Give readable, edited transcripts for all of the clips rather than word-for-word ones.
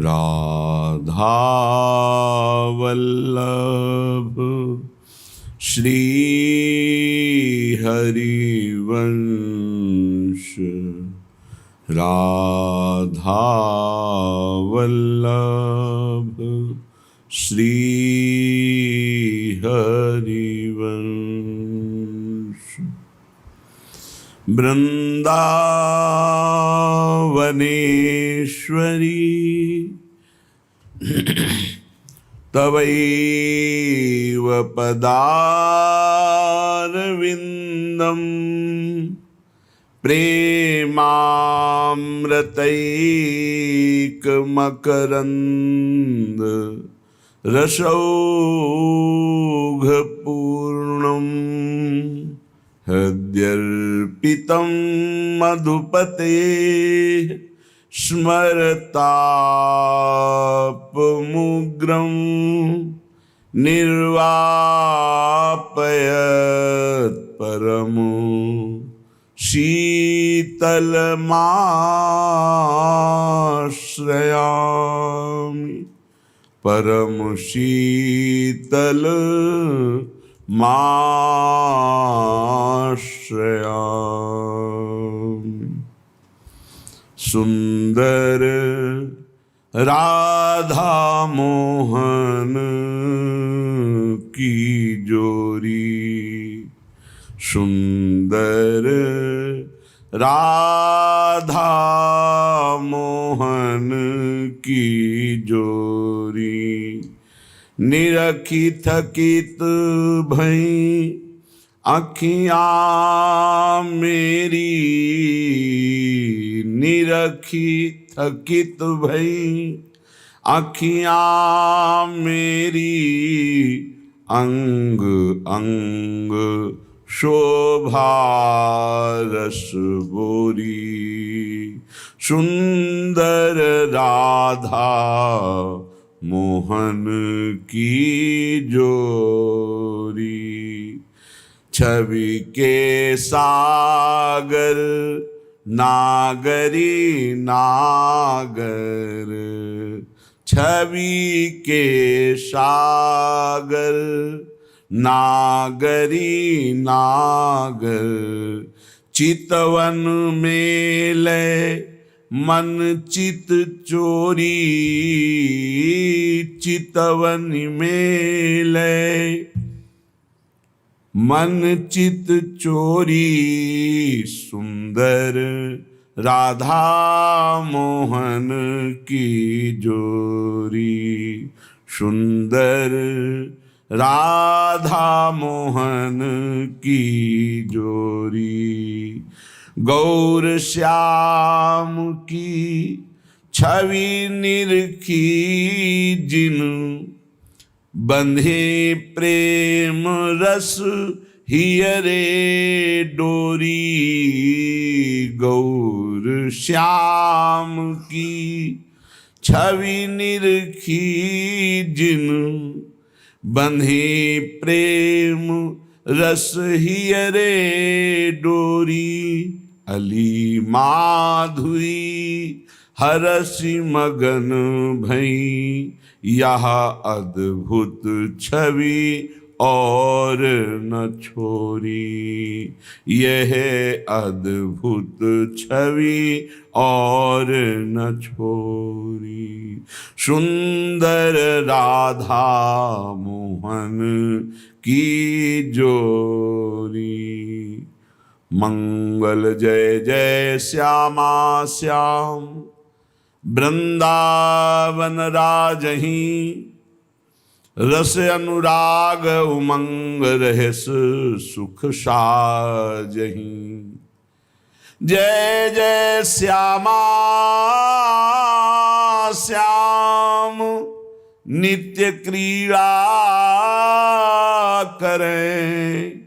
राधा वल्लभ श्री हरिवंश। राधा वल्लभ श्री हरिवंश। वृंदावनेश्वरी तवैव पदारविन्दं प्रेमामृतैकमकरन्द रसौघपूर्णं हृद्यर्पितं मधुपते स्मरतापमुग्रं निर्वापयत् परमो शीतलमाश्रयामि। परम शीतलमाश्रयामि। सुंदर राधा मोहन की जोरी। सुंदर राधा मोहन की जोरी। निरखी थकित भई अखियाँ मेरी। निरखी थकित भई अखियाँ मेरी। अंग अंग शोभा रस बोरी। सुंदर राधा मोहन की जोरी। छवि के सागर नागरी नागर। छवि के सागर नागरी नागर। चितवन में ले मन चित चोरी। चितवन में ले मन चित चोरी। सुंदर राधा मोहन की जोरी। सुंदर राधा मोहन की जोरी। गौर श्याम की छवि निरखी जिन। बंधे प्रेम रस हियरे डोरी। गौर श्याम की छवि निरखी जिन। बंधे प्रेम रस हियरे डोरी। अली माधुरी हरसि मगन भई। यह अद्भुत छवि और न छोरी। यह अद्भुत छवि और न छोरी। सुंदर राधा मोहन की जोरी। मंगल जय जय श्यामा श्याम वृंदावन राजही। रस अनुराग उमंग रहस सुख साजही। जय जय श्यामा श्याम नित्य क्रीड़ा करें।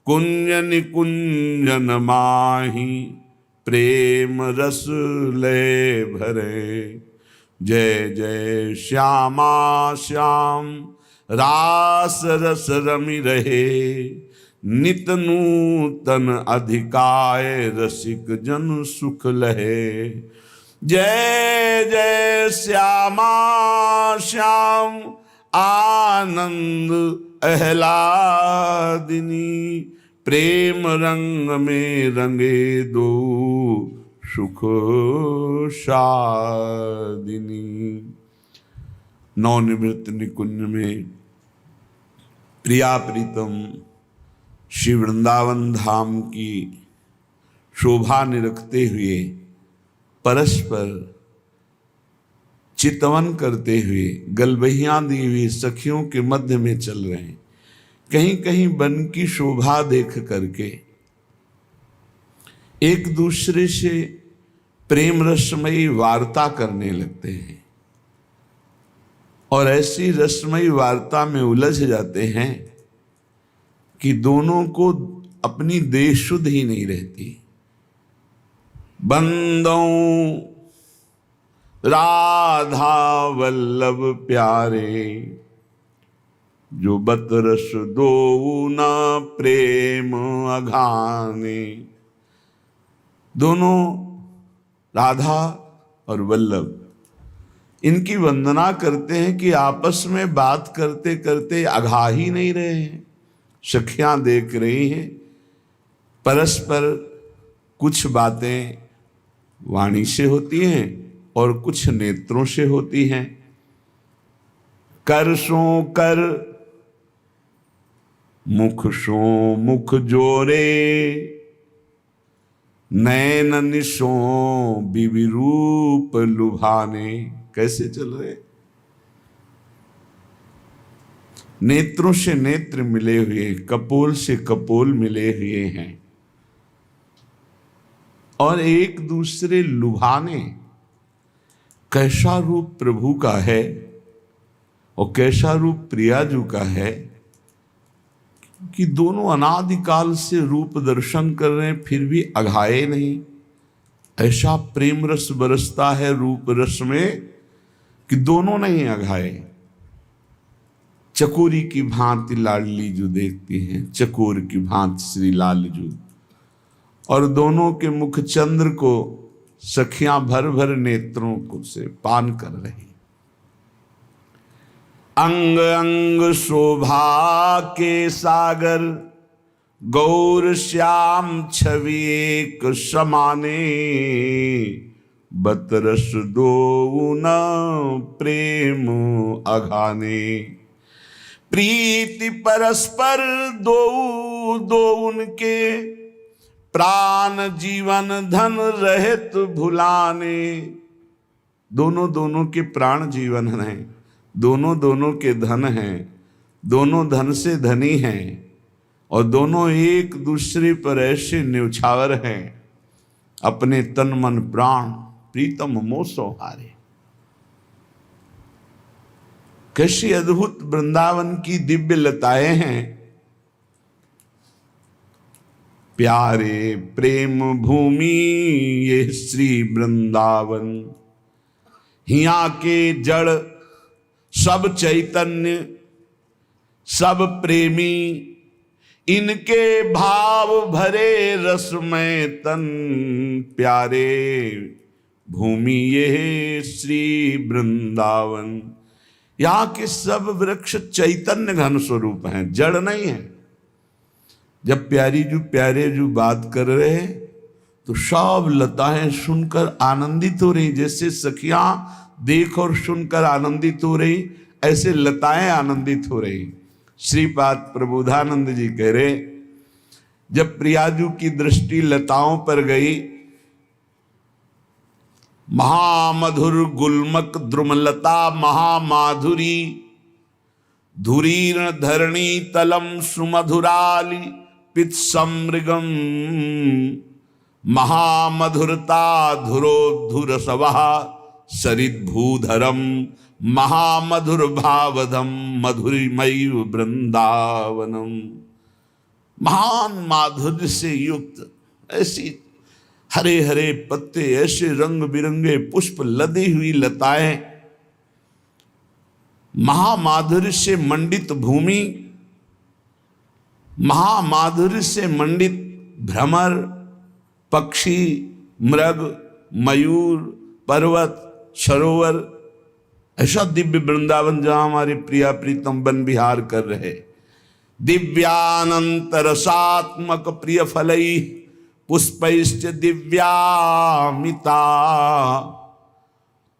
कुंज निकुंजन माही प्रेम रस ले भरे। जय जय श्यामा श्याम रास रस रमि रहे। नित नूतन अधिकाय रसिक जन सुख लहे। जय जय श्यामा श्याम आनंद आह्लादिनी, प्रेम रंग में रंगे दो सुख शादिनी। नवनिवृत्त निकुंज में प्रिया प्रीतम श्री वृंदावन धाम की शोभा निरखते हुए परस्पर चितवन करते हुए गलबहियां दी हुई सखियों के मध्य में चल रहे हैं। कहीं कहीं वन की शोभा देख करके एक दूसरे से प्रेम रसमयी वार्ता करने लगते हैं और ऐसी रसमयी वार्ता में उलझ जाते हैं कि दोनों को अपनी देह शुद्ध ही नहीं रहती। बंदों राधा वल्लभ प्यारे, जो बत रस दो न प्रेम अघाने। दोनों राधा और वल्लभ इनकी वंदना करते हैं कि आपस में बात करते करते अघा ही नहीं रहे हैं। सखियां देख रही हैं, परस्पर कुछ बातें वाणी से होती हैं और कुछ नेत्रों से होती हैं। कर सो कर मुख सो मुख जोरे, नैन निशो विरूप लुभाने। कैसे चल रहे? नेत्रों से नेत्र मिले हुए, कपोल से कपोल मिले हुए हैं और एक दूसरे लुभाने। कैसा रूप प्रभु का है और कैसा रूप प्रियाजू का है कि दोनों अनादिकाल से रूप दर्शन कर रहे हैं, फिर भी अघाए नहीं। ऐसा प्रेम रस बरसता है रूप रस में कि दोनों नहीं अघाए। चकोरी की भांति लाडली जो देखती हैं, चकोर की भांति श्री लालजू, और दोनों के मुख चंद्र को सखियां भर भर नेत्रों को से पान कर रही। अंग अंग शोभा के सागर, गौर श्याम छवि एक समाने। बतरस दो न प्रेम अघाने। प्रीति परस्पर दो दो उनके, प्राण जीवन धन रहित भुलाने। दोनों दोनों के प्राण जीवन हैं, दोनों दोनों के धन हैं, दोनों धन से धनी हैं और दोनों एक दूसरे पर ऐसे न्यौछावर हैं, अपने तन मन प्राण प्रीतम मोसो हारे। कैसी अद्भुत वृंदावन की दिव्य लताएं हैं। प्यारे प्रेम भूमि ये श्री वृंदावन, हिया के जड़ सब चैतन्य सब प्रेमी, इनके भाव भरे रसमय तन। प्यारे भूमि ये श्री वृंदावन, यहाँ के सब वृक्ष चैतन्य घन स्वरूप हैं, जड़ नहीं है। जब प्यारे जू बात कर रहे हैं तो सब लताएं सुनकर आनंदित हो रही। जैसे सखियां देख और सुनकर आनंदित हो रही, ऐसे लताएं आनंदित हो रही। श्रीपाद प्रबोधानंद जी कह रहे, जब प्रियाजू की दृष्टि लताओं पर गई, महामधुर गुल्मक द्रुमलता महामाधुरी, धुरीर्ण धरणी तलम सुमधुराली पित समृगम। महामधुरता धुरोधुर सवः सरित भूधरम, महामधुर भावधम मधुरिमयी वृंदावनम। महान माधुर्य से युक्त ऐसी हरे हरे पत्ते, ऐसे रंग बिरंगे पुष्प, लदी हुई लताएं, महामाधुर्य से मंडित भूमि, महामाधुर्य से मंडित भ्रमर, पक्षी, मृग, मयूर, पर्वत, सरोवर, ऐसा दिव्य वृंदावन जहां हमारे प्रिया प्रीतम वन विहार कर रहे। दिव्यानंत रसात्मक प्रिय फलई पुष्पैश्च दिव्यामिता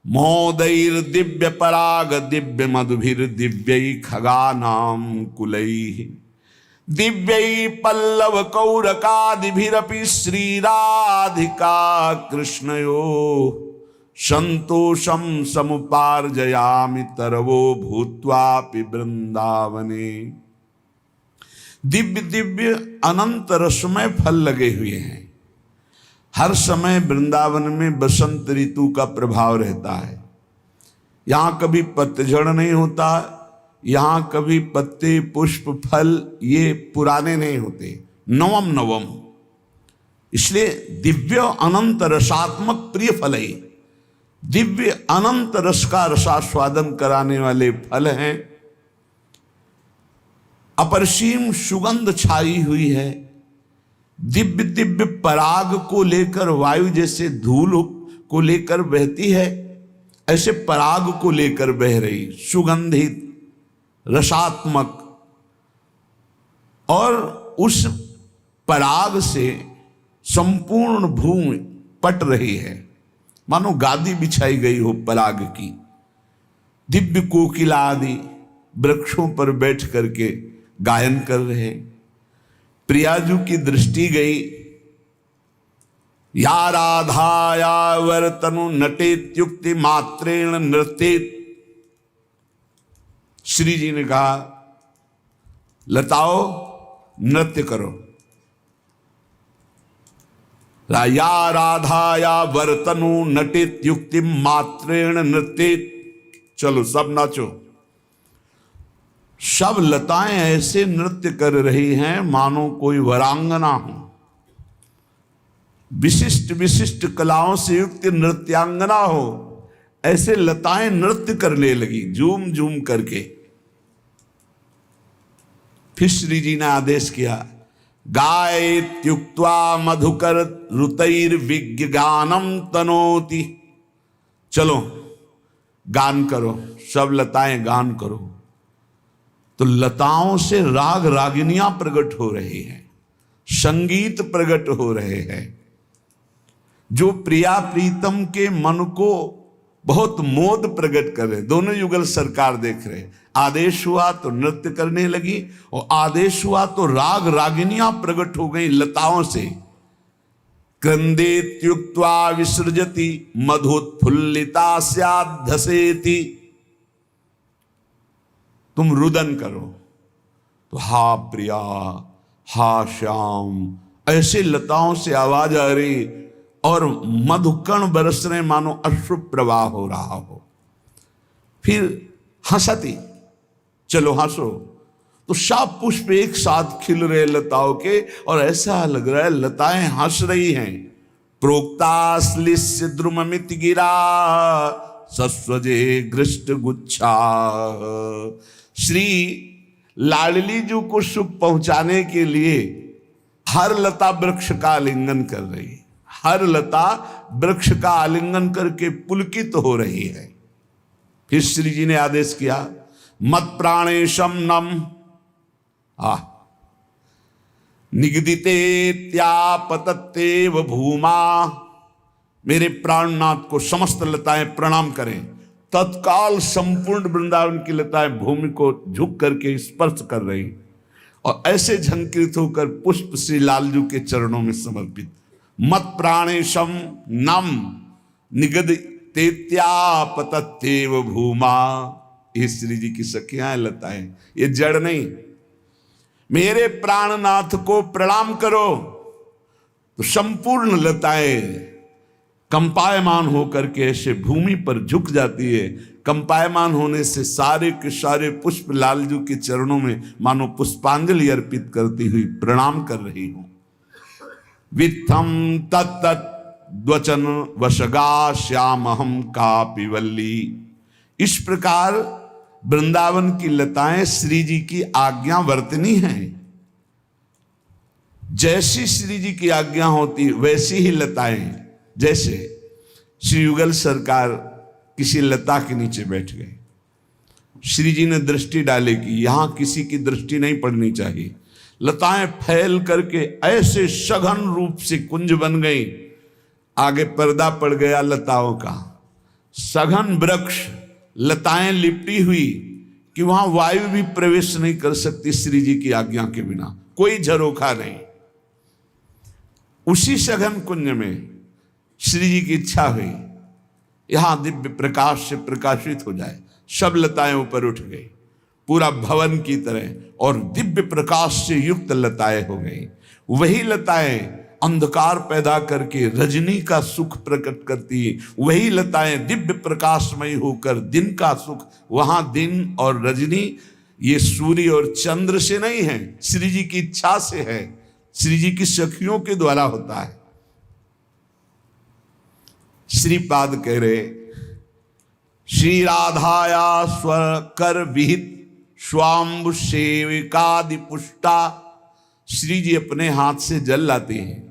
मोदैर दिव्य पराग दिव्य मधुभिर दिव्यै खगानाम कुलैः दिव्यै पल्लव कौरकादिभिरपि श्रीराधिका कृष्णयो संतोषम समुपार्जयामि तरवो भूत्वापि वृंदावने। दिव्य दिव्य अनंत रसमय फल लगे हुए हैं। हर समय वृंदावन में बसंत ऋतु का प्रभाव रहता है। यहाँ कभी पतझड़ नहीं होता, यहाँ कभी पत्ते पुष्प फल ये पुराने नहीं होते, नवम नवम। इसलिए दिव्य अनंत रसात्मक प्रिय फल है। दिव्य अनंत रस का रसास्वादन कराने वाले फल हैं। अपरसीम सुगंध छाई हुई है। दिव्य दिव्य पराग को लेकर वायु जैसे धूल को लेकर बहती है, ऐसे पराग को लेकर बह रही, सुगंधित रसात्मक। और उस पराग से संपूर्ण भूमि पट रही है, मानो गादी बिछाई गई हो पराग की। दिव्य कोकिला आदि वृक्षों पर बैठ करके गायन कर रहे। प्रियाजू की दृष्टि गई। या राधा या वर्तनु नटेत युक्ति मात्रेण नृत्येत। श्री जी ने कहा लताओ नृत्य करो। या राधा या वर्तनु नटेत युक्ति मात्रेण नृत्येत। चलो सब नाचो। सब लताएं ऐसे नृत्य कर रही हैं मानो कोई वरांगना हो। विशिष्ट विशिष्ट कलाओं से युक्त नृत्यांगना हो, ऐसे लताएं नृत्य करने लगी झूम झूम करके। फिर श्री जी ने आदेश किया गायत्युक्त्वा मधुकर ऋतैर विज्ञ गानम तनोति। चलो गान करो, सब लताएं गान करो। तो लताओं से राग रागिनियां प्रकट हो रही हैं, संगीत प्रकट हो रहे हैं, जो प्रिया प्रीतम के मन को बहुत मोद प्रकट कर रहे। दोनों युगल सरकार देख रहे। आदेश हुआ तो नृत्य करने लगी, और आदेश हुआ तो राग रागिनियां प्रकट हो गई लताओं से। क्रंदेत्युक्त्वा विसृजति मधुत्फुल्लिता स्याद्धसेति। तुम रुदन करो तो हा प्रिया हा श्याम, ऐसे लताओं से आवाज आ रही और मधुकण बरस रहे मानो अश्रु प्रवाह हो रहा हो। फिर हंसती, चलो हंसो। तो सब पुष्प एक साथ खिल रहे लताओं के, और ऐसा लग रहा है लताएं हंस रही हैं। प्रोक्ताश्लिष्य द्रुममित गिरा सस्वजे गृष्ट गुच्छा। श्री लाडली जी को सुख पहुंचाने के लिए हर लता वृक्ष का आलिंगन कर रही है। हर लता वृक्ष का आलिंगन करके पुलकित हो रही है। फिर श्री जी ने आदेश किया मत प्राणेशम नम निगदिते त्यापतत्तेव भूमा। मेरे प्राणनाथ को समस्त लताएं प्रणाम करें। तत्काल संपूर्ण वृंदावन की लताएं भूमि को झुक करके स्पर्श कर रही, और ऐसे झंकृत होकर पुष्प श्री लालजू के चरणों में समर्पित। मत प्राणेशम नम निगदिते त्यापतत्तेव भूमा। ये श्री जी की सखियां लताएं, ये जड़ नहीं। मेरे प्राणनाथ को प्रणाम करो तो संपूर्ण लताएं कंपायमान होकर के ऐसे भूमि पर झुक जाती है। कंपायमान होने से सारे के सारे पुष्प लालजू के चरणों में मानो पुष्पांजलि अर्पित करती हुई प्रणाम कर रही हूं। वित्थम तत्तद्वचन वशगा श्यामहम कापि वल्ली। इस प्रकार वृंदावन की लताएं श्री जी की आज्ञा वर्तनी हैं। जैसी श्री जी की आज्ञा होती वैसी ही लताएं। जैसे श्री युगल सरकार किसी लता के नीचे बैठ गए। श्री जी ने दृष्टि डाली कि यहां किसी की दृष्टि नहीं पड़नी चाहिए। लताएं फैल करके ऐसे सघन रूप से कुंज बन गई, आगे पर्दा पड़ गया लताओं का। सघन वृक्ष, लताएं लिपटी हुई कि वहां वायु भी प्रवेश नहीं कर सकती श्री जी की आज्ञा के बिना, कोई झरोखा नहीं। उसी सघन कुंज में श्री जी की इच्छा हुई यहां दिव्य प्रकाश से प्रकाशित हो जाए। सब लताएं ऊपर उठ गई पूरा भवन की तरह, और दिव्य प्रकाश से युक्त लताएं हो गई। वही लताएं अंधकार पैदा करके रजनी का सुख प्रकट करती है। वही लताएं दिव्य प्रकाशमयी होकर दिन का सुख, वहां दिन और रजनी ये सूर्य और चंद्र से नहीं है, श्री जी की इच्छा से है, श्री जी की सखियों के द्वारा होता है। श्रीपाद कह रहे, श्री राधाया स्वर कर विहित स्वाम्ब सेविकादि पुष्टा। श्री जी अपने हाथ से जल लाते हैं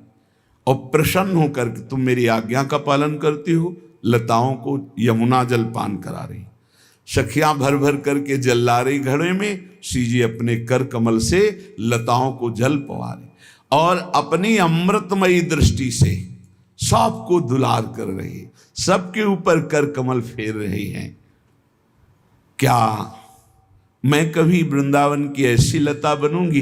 और प्रसन्न होकर कि तुम मेरी आज्ञा का पालन करती हो, लताओं को यमुना जल पान करा रही। सखियां भर भर करके जल ला रही घड़े में, श्री जी अपने कर कमल से लताओं को जल पवा रहे और अपनी अमृतमयी दृष्टि से सबको दुलार कर रही है, सबके ऊपर कर कमल फेर रही हैं। क्या मैं कभी वृंदावन की ऐसी लता बनूंगी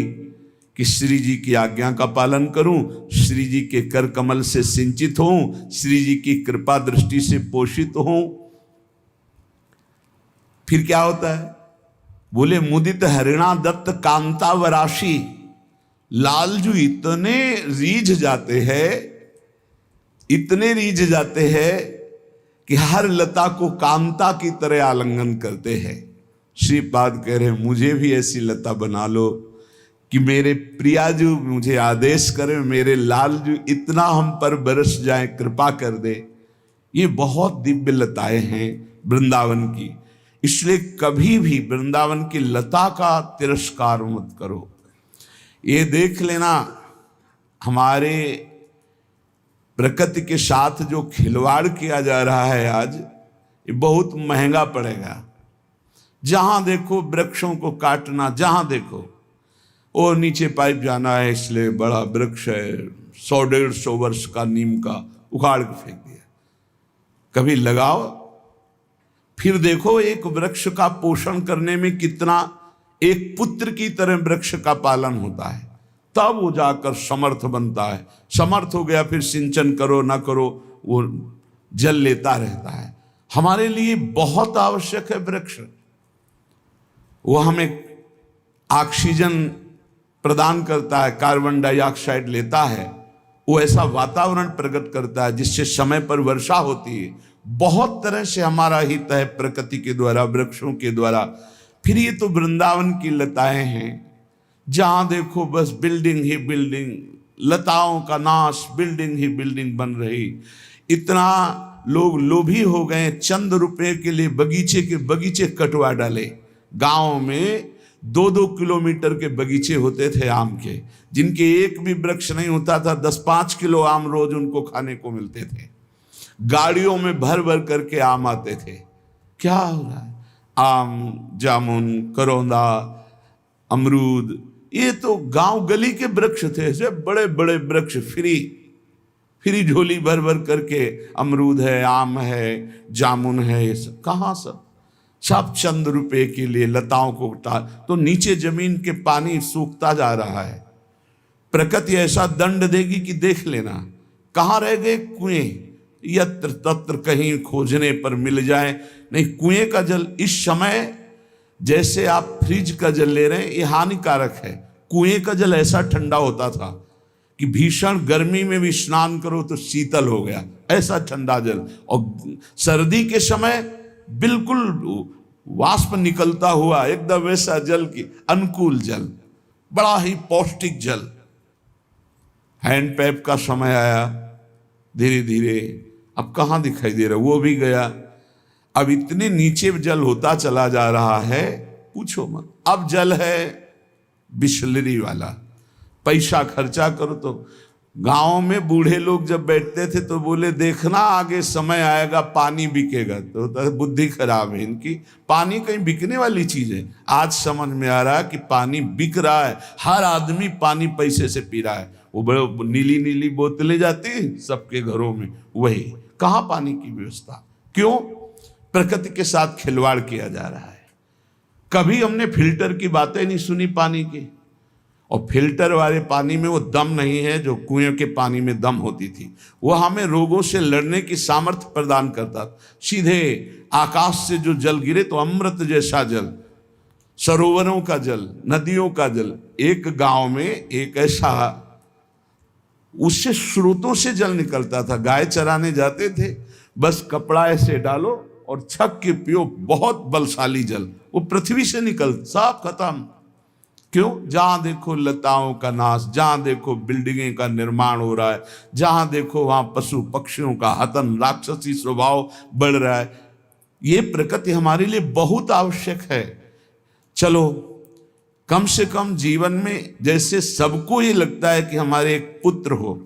कि श्री जी की आज्ञा का पालन करूं, श्री जी के कर कमल से सिंचित हूं, श्री जी की कृपा दृष्टि से पोषित हूं? फिर क्या होता है? बोले मुदित हरिणा दत्त कांता वराशी। लालजू इतने रीझ जाते हैं, इतने रीझ जाते हैं कि हर लता को कांता की तरह आलिंगन करते हैं। श्रीपाद कह रहे मुझे भी ऐसी लता बना लो कि मेरे प्रियाजू मुझे आदेश करें, मेरे लालजू इतना हम पर बरस जाए, कृपा कर दे। ये बहुत दिव्य लताएं हैं वृंदावन की, इसलिए कभी भी वृंदावन की लता का तिरस्कार मत करो। ये देख लेना हमारे प्रकृति के साथ जो खिलवाड़ किया जा रहा है आज, ये बहुत महंगा पड़ेगा। जहां देखो वृक्षों को काटना, जहां देखो और नीचे पाइप जाना है, इसलिए बड़ा वृक्ष है 100-150 वर्ष का नीम का, उखाड़ के फेंक दिया। कभी लगाओ, फिर देखो एक वृक्ष का पोषण करने में कितना एक पुत्र की तरह वृक्ष का पालन होता है, तब वो जाकर समर्थ बनता है। समर्थ हो गया फिर सिंचन करो ना करो, वो जल लेता रहता है। हमारे लिए बहुत आवश्यक है वृक्ष। वो हमें ऑक्सीजन प्रदान करता है, कार्बन डाइऑक्साइड लेता है, वो ऐसा वातावरण प्रकट करता है जिससे समय पर वर्षा होती है। बहुत तरह से हमारा हित है प्रकृति के द्वारा, वृक्षों के द्वारा। फिर ये तो वृंदावन की लताएं हैं, जहां देखो बस बिल्डिंग ही बिल्डिंग, लताओं का नाश, बिल्डिंग ही बिल्डिंग बन रही। इतना लोग लोभी हो गए, चंद रुपए के लिए बगीचे के बगीचे कटवा डाले। गांव में 2-2 किलोमीटर के बगीचे होते थे आम के, जिनके एक भी वृक्ष नहीं होता था, 10-5 किलो आम रोज उनको खाने को मिलते थे। गाड़ियों में भर भर करके आम आते थे। क्या हो रहा है? आम, जामुन, करौंदा, अमरूद, ये तो गांव गली के वृक्ष थे, ऐसे बड़े बड़े वृक्ष, फ्री झोली भर भर करके अमरूद है, आम है, जामुन है, ये सब कहाँ सब चंद रुपए के लिए लताओं को उठा, तो नीचे जमीन के पानी सूखता जा रहा है। प्रकृति ऐसा दंड देगी कि देख लेना। कहाँ रह गए कुएं? यत्र तत्र कहीं खोजने पर मिल जाए। नहीं, कुएं का जल इस समय जैसे आप फ्रिज का जल ले रहे हैं, ये हानिकारक है। कुएं का जल ऐसा ठंडा होता था कि भीषण गर्मी में भी स्नान करो तो शीतल हो गया, ऐसा ठंडा जल। और सर्दी के समय बिल्कुल वाष्प निकलता हुआ एकदम वैसा जल की अनुकूल जल, बड़ा ही पौष्टिक जल। हैंड पैप का समय आया धीरे धीरे, अब कहाँ दिखाई दे रहा, वो भी गया। अब इतने नीचे जल होता चला जा रहा है, पूछो मत। अब जल है बिस्लरी वाला, पैसा खर्चा करो तो गांव में बूढ़े लोग जब बैठते थे तो बोले देखना आगे समय आएगा पानी बिकेगा। तो बुद्धि खराब है इनकी, पानी कहीं बिकने वाली चीज है। आज समझ में आ रहा है कि पानी बिक रहा है, हर आदमी पानी पैसे से पी रहा है। वो बड़े नीली नीली बोतलें जाती हैं सबके घरों में, वही कहाँ पानी की व्यवस्था? क्यों? प्रकृति के साथ खिलवाड़ किया जा रहा है। कभी हमने फिल्टर की बातें नहीं सुनी पानी की, और फिल्टर वाले पानी में वो दम नहीं है जो कुएं के पानी में दम होती थी। वो हमें रोगों से लड़ने की सामर्थ्य प्रदान करता। सीधे आकाश से जो जल गिरे तो अमृत जैसा जल, सरोवरों का जल, नदियों का जल। एक गांव में एक ऐसा, उससे स्रोतों से जल निकलता था। गाय चराने जाते थे, बस कपड़ा ऐसे डालो और छक के पियो, बहुत बलशाली जल, वो पृथ्वी से निकल, सब खत्म। क्यों? जहां देखो लताओं का नाश, जहां देखो बिल्डिंगें का निर्माण हो रहा है, जहां देखो वहां पशु पक्षियों का हतन, राक्षसी स्वभाव बढ़ रहा है। ये प्रकृति हमारे लिए बहुत आवश्यक है। चलो कम से कम जीवन में जैसे सबको ये लगता है कि हमारे एक पुत्र हो,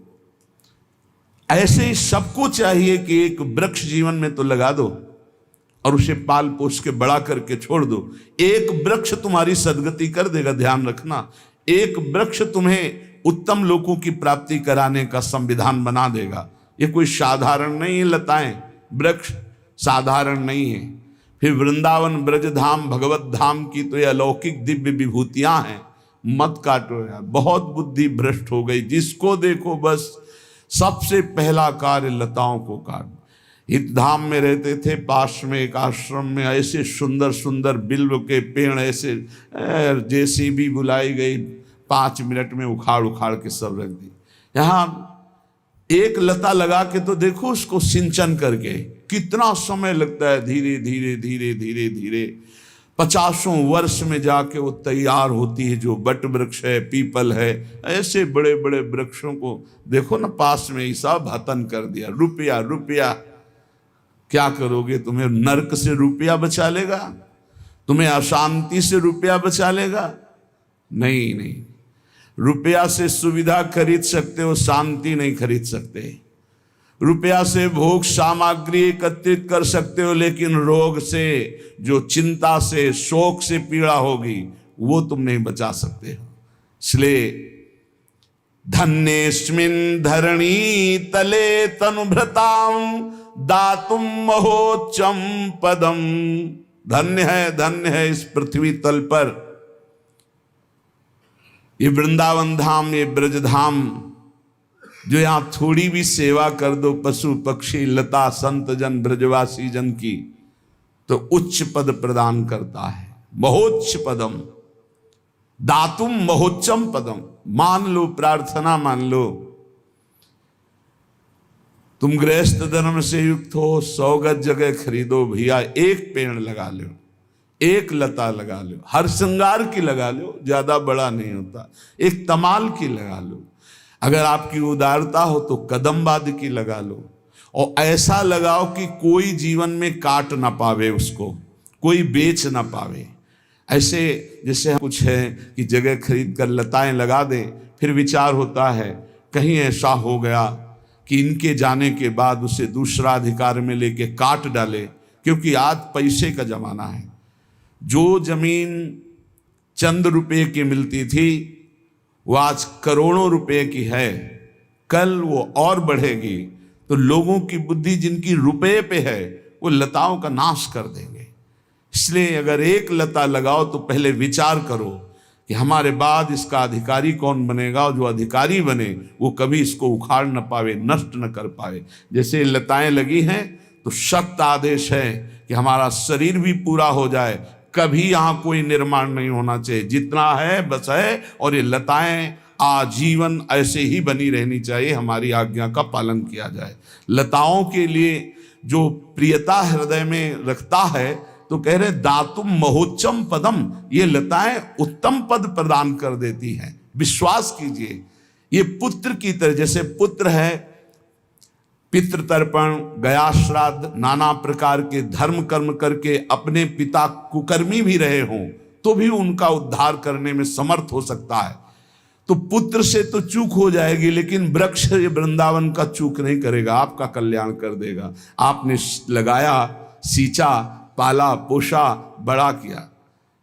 ऐसे ही सबको चाहिए कि एक वृक्ष जीवन में तो लगा दो और उसे पाल पोस के बड़ा करके छोड़ दो। एक वृक्ष तुम्हारी सदगति कर देगा, ध्यान रखना। एक वृक्ष तुम्हें उत्तम लोकों की प्राप्ति कराने का संविधान बना देगा। ये कोई साधारण नहीं है, लताएं वृक्ष साधारण नहीं है। फिर वृंदावन ब्रजधाम भगवत धाम की तो ये अलौकिक दिव्य विभूतियां हैं। मत काटो यार, बहुत बुद्धि भ्रष्ट हो गई। जिसको देखो बस सबसे पहला कार्य लताओं को काट। हित धाम में रहते थे, पास में एक आश्रम में ऐसे सुंदर सुंदर बिल्व के पेड़, ऐसे जेसीबी बुलाई गई, 5 मिनट में उखाड़ उखाड़ के सब रख दी। यहाँ एक लता लगा के तो देखो उसको सिंचन करके कितना समय लगता है। धीरे धीरे धीरे धीरे धीरे 50 वर्ष में जाके वो तैयार होती है। जो बट वृक्ष है, पीपल है, ऐसे बड़े बड़े वृक्षों को देखो ना, पास में ही सब हतन कर दिया। रुपया रुपया क्या करोगे? तुम्हें नरक से रुपया बचा लेगा? तुम्हें अशांति से रुपया बचा लेगा? नहीं नहीं, रुपया से सुविधा खरीद सकते हो, शांति नहीं खरीद सकते। रुपया से भोग सामग्री एकत्रित कर सकते हो, लेकिन रोग से, जो चिंता से, शोक से पीड़ा होगी, वो तुम नहीं बचा सकते हो। इसलिए धन्येस्मिन् धरणी तले तनुभृतां दातुम महोच्चम पदम। धन्य है इस पृथ्वी तल पर ये वृंदावन धाम, ये ब्रज धाम, जो यहां थोड़ी भी सेवा कर दो पशु पक्षी लता संत जन ब्रजवासी जन की, तो उच्च पद प्रदान करता है। महोच्च पदम, दातुम महोच्चम पदम। मान लो, प्रार्थना मान लो, तुम गृहस्थ धर्म से युक्त हो, 100 गज जगह खरीदो भैया, एक पेड़ लगा लो, एक लता लगा लो, हर श्रृंगार की लगा लो, ज्यादा बड़ा नहीं होता, एक तमाल की लगा लो। अगर आपकी उदारता हो तो कदमबाद की लगा लो, और ऐसा लगाओ कि कोई जीवन में काट ना पावे, उसको कोई बेच ना पावे। ऐसे जैसे कुछ है कि जगह खरीद कर लताएं लगा दें, फिर विचार होता है कहीं ऐसा हो गया कि इनके जाने के बाद उसे दूसरा अधिकार में लेके काट डाले, क्योंकि आज पैसे का जमाना है। जो जमीन चंद रुपए की मिलती थी वो आज करोड़ों रुपए की है, कल वो और बढ़ेगी। तो लोगों की बुद्धि जिनकी रुपए पे है वो लताओं का नाश कर देंगे। इसलिए अगर एक लता लगाओ तो पहले विचार करो कि हमारे बाद इसका अधिकारी कौन बनेगा, और जो अधिकारी बने वो कभी इसको उखाड़ न पावे, नष्ट न कर पावे। जैसे लताएं लगी हैं तो सख्त आदेश है कि हमारा शरीर भी पूरा हो जाए, कभी यहाँ कोई निर्माण नहीं होना चाहिए। जितना है बस है, और ये लताएं आजीवन ऐसे ही बनी रहनी चाहिए, हमारी आज्ञा का पालन किया जाए। लताओं के लिए जो प्रियता हृदय में रखता है, तो कह रहे दातुम महोच्चम पदम, ये लताएं उत्तम पद प्रदान कर देती हैं। विश्वास कीजिए, ये पुत्र की तरह, जैसे पुत्र है, पितृतर्पण, गया श्राद्ध, नाना प्रकार के धर्म कर्म करके अपने पिता कुकर्मी भी रहे हों तो भी उनका उद्धार करने में समर्थ हो सकता है। तो पुत्र से तो चूक हो जाएगी, लेकिन वृक्ष ये वृंदावन का चूक नहीं करेगा, आपका कल्याण कर देगा। आपने लगाया, सींचा, पाला, पोषा, बड़ा किया।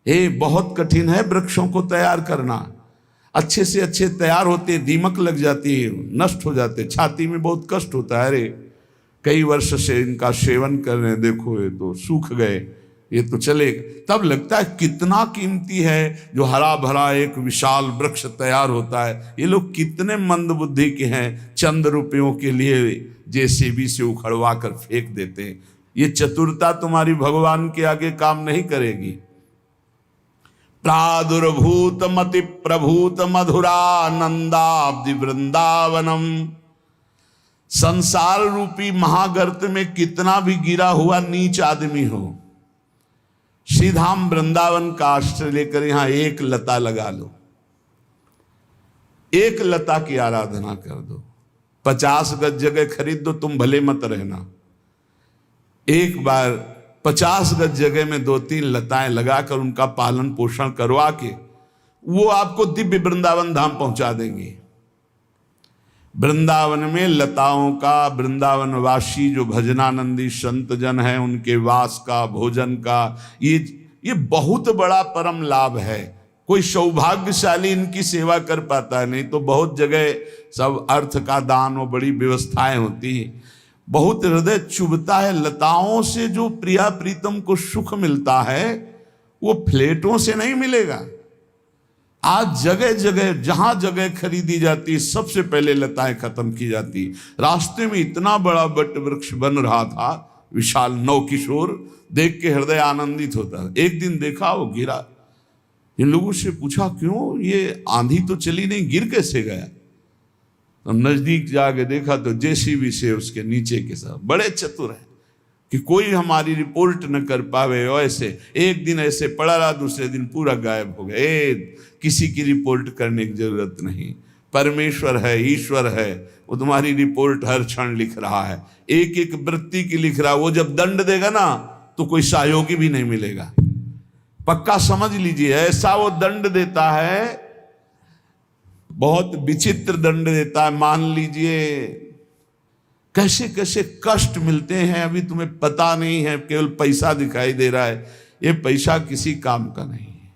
ये बहुत कठिन है वृक्षों को तैयार करना। अच्छे से अच्छे तैयार होते, दीमक लग जाती है, नष्ट हो जाते, छाती में बहुत कष्ट होता है। अरे कई वर्ष से इनका सेवन कर रहे हैं, देखो ये तो सूख गए, ये तो चले। तब लगता है कितना कीमती है जो हरा भरा एक विशाल वृक्ष तैयार होता है। ये लोग कितने मंद बुद्धि के हैं, चंद रुपयों के लिए जेसीबी से उखड़वा कर फेंक देते हैं। ये चतुरता तुम्हारी भगवान के आगे काम नहीं करेगी। प्रादुर्भूत मति प्रभूत मधुरानंदाब्धि वृंदावनम। संसार रूपी महागर्त में कितना भी गिरा हुआ नीच आदमी हो, श्रीधाम वृंदावन का आश्रय लेकर यहां एक लता लगा लो, एक लता की आराधना कर दो। 50 गज जगह खरीद दो, तुम भले मत रहना। एक बार 50 गज जगह में 2-3 लताएं लगाकर उनका पालन पोषण करवा के वो आपको दिव्य वृंदावन धाम पहुंचा देंगे। वृंदावन में लताओं का, वृंदावन वासी जो भजनानंदी संत जन है उनके वास का, भोजन का, ये बहुत बड़ा परम लाभ है। कोई सौभाग्यशाली इनकी सेवा कर पाता है, नहीं तो बहुत जगह सब अर्थ का दान और बड़ी व्यवस्थाएं होती हैं। बहुत हृदय चुभता है। लताओं से जो प्रिया प्रीतम को सुख मिलता है वो फ्लेटों से नहीं मिलेगा। आज जगह जगह जहां जगह खरीदी जाती, सबसे पहले लताएं खत्म की जाती। रास्ते में इतना बड़ा वट वृक्ष बन रहा था, विशाल नवकिशोर, देख के हृदय आनंदित होता है। एक दिन देखा वो गिरा। इन लोगों से पूछा क्यों, ये आंधी तो चली नहीं, गिर कैसे गया? तो नजदीक जाके देखा तो जेसीबी से उसके नीचे के सब बड़े चतुर हैं कि कोई हमारी रिपोर्ट न कर पावे। ऐसे एक दिन ऐसे पड़ा रहा, दूसरे दिन पूरा गायब हो गया। किसी की रिपोर्ट करने की जरूरत नहीं, परमेश्वर है, ईश्वर है, वो तुम्हारी रिपोर्ट हर क्षण लिख रहा है, एक एक वृत्ति की लिख रहा है। वो जब दंड देगा ना तो कोई सहयोगी भी नहीं मिलेगा, पक्का समझ लीजिए। ऐसा वो दंड देता है, बहुत विचित्र दंड देता है। मान लीजिए कैसे कैसे कष्ट मिलते हैं, अभी तुम्हें पता नहीं है, केवल पैसा दिखाई दे रहा है। ये पैसा किसी काम का नहीं है।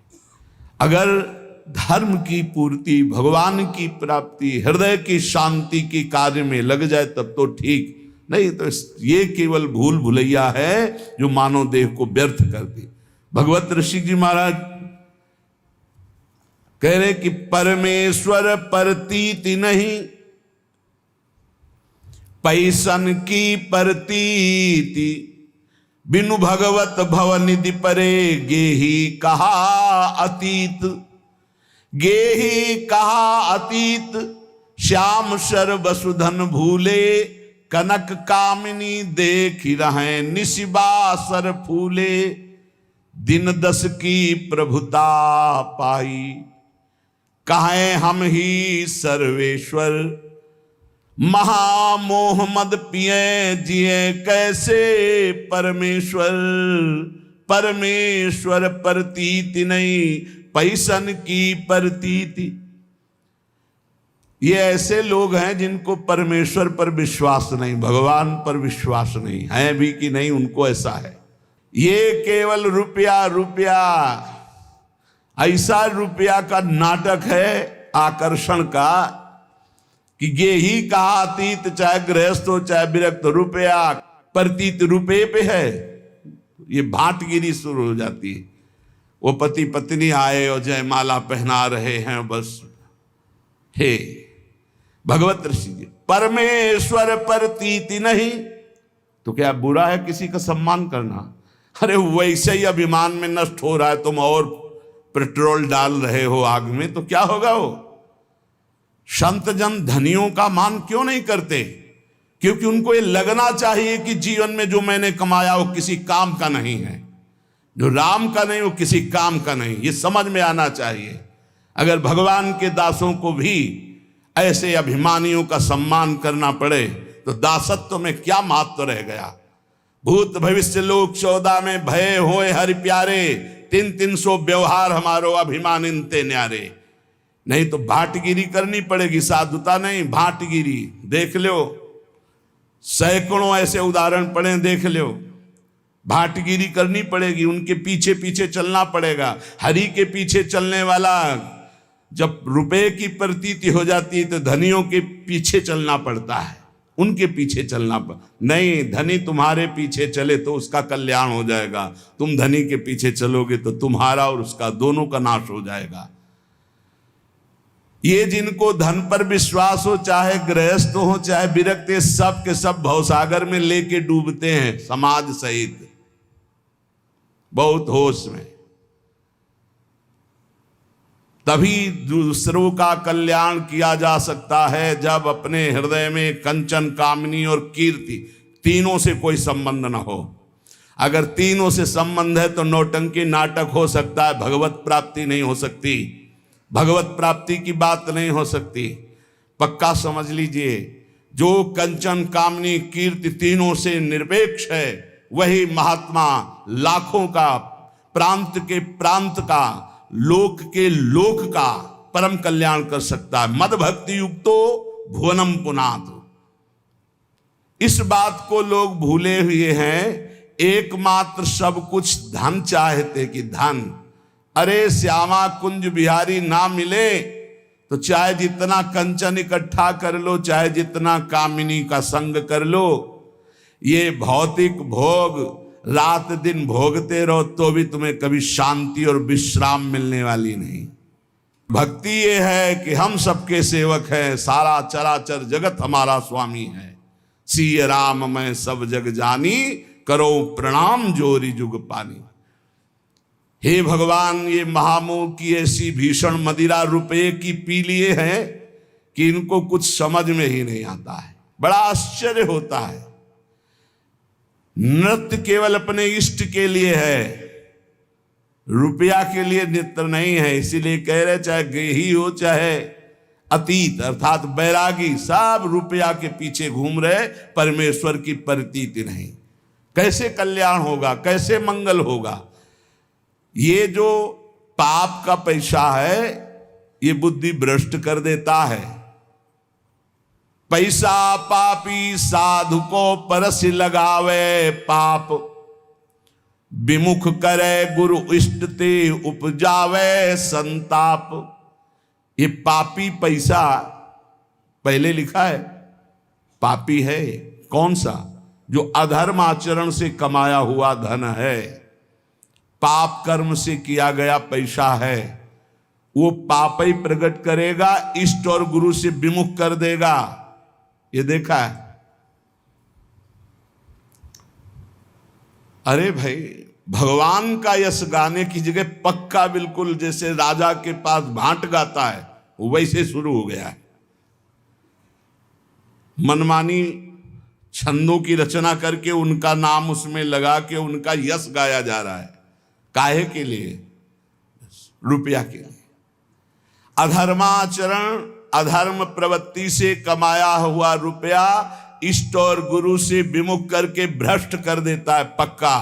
अगर धर्म की पूर्ति, भगवान की प्राप्ति, हृदय की शांति की कार्य में लग जाए तब तो ठीक, नहीं तो ये केवल भूल भुलैया है जो मानव देह को व्यर्थ कर दी। भगवत ऋषि जी महाराज कह रहे कि परमेश्वर प्रतीति नहीं, पैसन की प्रतीति, बिनु भगवत भवनिधि परे गेही कहा अतीत। गेही कहा अतीत, श्याम शर वसुधन भूले, कनक कामिनी देख रहे निशिबासर फूले। दिन 10 की प्रभुता पाई, कहें हम ही सर्वेश्वर। महामोह मद पिए जिए कैसे परमेश्वर। परमेश्वर प्रतीति नहीं, पैसन की प्रतीति। ये ऐसे लोग हैं जिनको परमेश्वर पर विश्वास नहीं, भगवान पर विश्वास नहीं है भी कि नहीं, उनको ऐसा है। ये केवल रुपया रुपया, ऐसा रुपया का नाटक है आकर्षण का कि ये ही कहा अतीत, चाहे गृहस्थ हो चाहे विरक्त, रुपया प्रतीत रुपये पे है। ये भाटगिरी शुरू हो जाती है। वो पति पत्नी आए और जयमाला पहना रहे हैं, बस हे भगवत ऋषि जी, परमेश्वर प्रतीति नहीं तो क्या बुरा है किसी का सम्मान करना? अरे वैसे ही अभिमान में नष्ट हो रहा है, तुम और पेट्रोल डाल रहे हो आग में, तो क्या होगा? वो संत जन धनियों का मान क्यों नहीं करते? क्योंकि उनको ये लगना चाहिए कि जीवन में जो मैंने कमाया वो किसी काम का नहीं है, जो राम का नहीं वो किसी काम का नहीं, ये समझ में आना चाहिए। अगर भगवान के दासों को भी ऐसे अभिमानियों का सम्मान करना पड़े तो दासत्व में क्या महत्व रह गया? भूत भविष्य लोक 14 में भय होए हरि प्यारे, 300 व्यवहार हमारो अभिमान इनते न्यारे। नहीं तो भाटगिरी करनी पड़ेगी, साधुता नहीं, भाटगिरी। देख लो, सैकड़ों ऐसे उदाहरण पड़े, देख लो। भाटगिरी करनी पड़ेगी, उनके पीछे पीछे चलना पड़ेगा। हरि के पीछे चलने वाला जब रुपए की प्रतीति हो जाती है तो धनियों के पीछे चलना पड़ता है, उनके पीछे चलना नहीं। धनी तुम्हारे पीछे चले तो उसका कल्याण हो जाएगा, तुम धनी के पीछे चलोगे तो तुम्हारा और उसका दोनों का नाश हो जाएगा। ये जिनको धन पर विश्वास हो, चाहे गृहस्थ हो चाहे विरक्त, सब के सब भवसागर में लेके डूबते हैं समाज सहित, बहुत होश में। तभी दूसरों का कल्याण किया जा सकता है जब अपने हृदय में कंचन, कामनी और कीर्ति, तीनों से कोई संबंध ना हो। अगर तीनों से संबंध है तो नौटंकी नाटक हो सकता है, भगवत प्राप्ति नहीं हो सकती, भगवत प्राप्ति की बात नहीं हो सकती। पक्का समझ लीजिए, जो कंचन, कामनी, कीर्ति तीनों से निरपेक्ष है वही महात्मा लाखों का, प्रांत के प्रांत का, लोक के लोक का परम कल्याण कर सकता है। मद भक्ति युक्तो भुवनम पुनात। इस बात को लोग भूले हुए हैं, एकमात्र सब कुछ धन चाहते कि धन। अरे श्यामा कुंज बिहारी ना मिले तो चाहे जितना कंचन इकट्ठा कर लो, चाहे जितना कामिनी का संग कर लो, ये भौतिक भोग रात दिन भोगते रहो तो भी तुम्हें कभी शांति और विश्राम मिलने वाली नहीं। भक्ति ये है कि हम सबके सेवक हैं, सारा चराचर जगत हमारा स्वामी है। सिय राम मैं सब जग जानी, करो प्रणाम जोरी जुग पानी। हे भगवान, ये महामोह की ऐसी भीषण मदिरा रुपये की पी लिए हैं कि इनको कुछ समझ में ही नहीं आता है। बड़ा आश्चर्य होता है। नृत्य केवल अपने इष्ट के लिए है, रुपया के लिए नृत्य नहीं है। इसीलिए कह रहे चाहे गेही हो चाहे अतीत अर्थात बैरागी, सब रुपया के पीछे घूम रहे, परमेश्वर की प्रतीति नहीं। कैसे कल्याण होगा, कैसे मंगल होगा? ये जो पाप का पैसा है ये बुद्धि भ्रष्ट कर देता है। पैसा पापी साधु को परस लगावे, पाप विमुख करे गुरु इष्ट ते उपजावे संताप। ये पापी पैसा पहले लिखा है, पापी है कौन सा? जो अधर्म आचरण से कमाया हुआ धन है, पाप कर्म से किया गया पैसा है, वो पाप ही प्रकट करेगा, इष्ट और गुरु से विमुख कर देगा। ये देखा है? अरे भाई, भगवान का यश गाने की जगह पक्का बिल्कुल जैसे राजा के पास भांट गाता है वैसे शुरू हो गया है। मनमानी छंदों की रचना करके उनका नाम उसमें लगा के उनका यश गाया जा रहा है। काहे के लिए? रुपया के लिए। अधर्माचरण, अधर्म प्रवृत्ति से कमाया हुआ रुपया इष्ट और गुरु से विमुख करके भ्रष्ट कर देता है पक्का।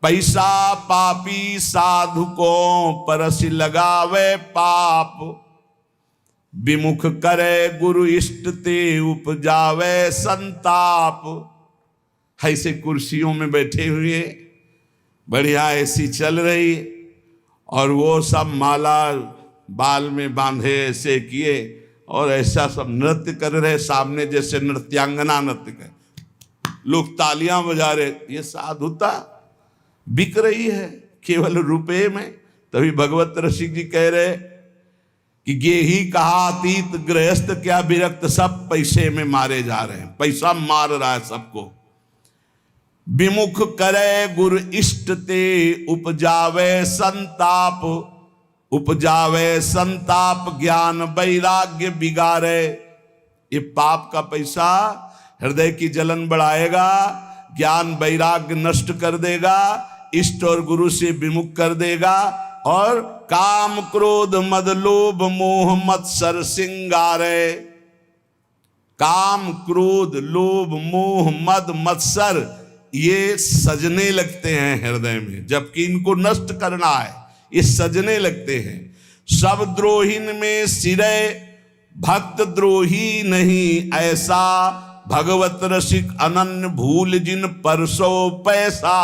पैसा पापी साधु को परस लगावे, पाप विमुख करे गुरु इष्ट ते उपजावे संताप। ऐसे कुर्सियों में बैठे हुए बढ़िया ऐसी चल रही और वो सब माला बाल में बांधे ऐसे किए और ऐसा सब नृत्य कर रहे सामने, जैसे नृत्यांगना नृत्य कर, लोग तालियां बजा रहे। ये साधुता बिक रही है केवल रुपए में। तभी भगवत रसिक जी कह रहे कि ये ही कहा अतीत गृहस्थ क्या विरक्त, सब पैसे में मारे जा रहे हैं, पैसा मार रहा है सबको। विमुख करे गुरु इष्ट ते उपजावे संताप, उपजावे संताप ज्ञान वैराग्य बिगाड़े। ये पाप का पैसा हृदय की जलन बढ़ाएगा, ज्ञान वैराग्य नष्ट कर देगा, इष्ट और गुरु से विमुख कर देगा और काम क्रोध मद लोभ मोह मत्सर सिंगारे। काम क्रोध लोभ मोह मद मत्सर ये सजने लगते हैं हृदय में, जबकि इनको नष्ट करना है, ये सजने लगते हैं। सब द्रोहिन में सिरय भक्त द्रोही नहीं ऐसा, भगवत रसिक अनन्य भूल जिन परसो पैसा।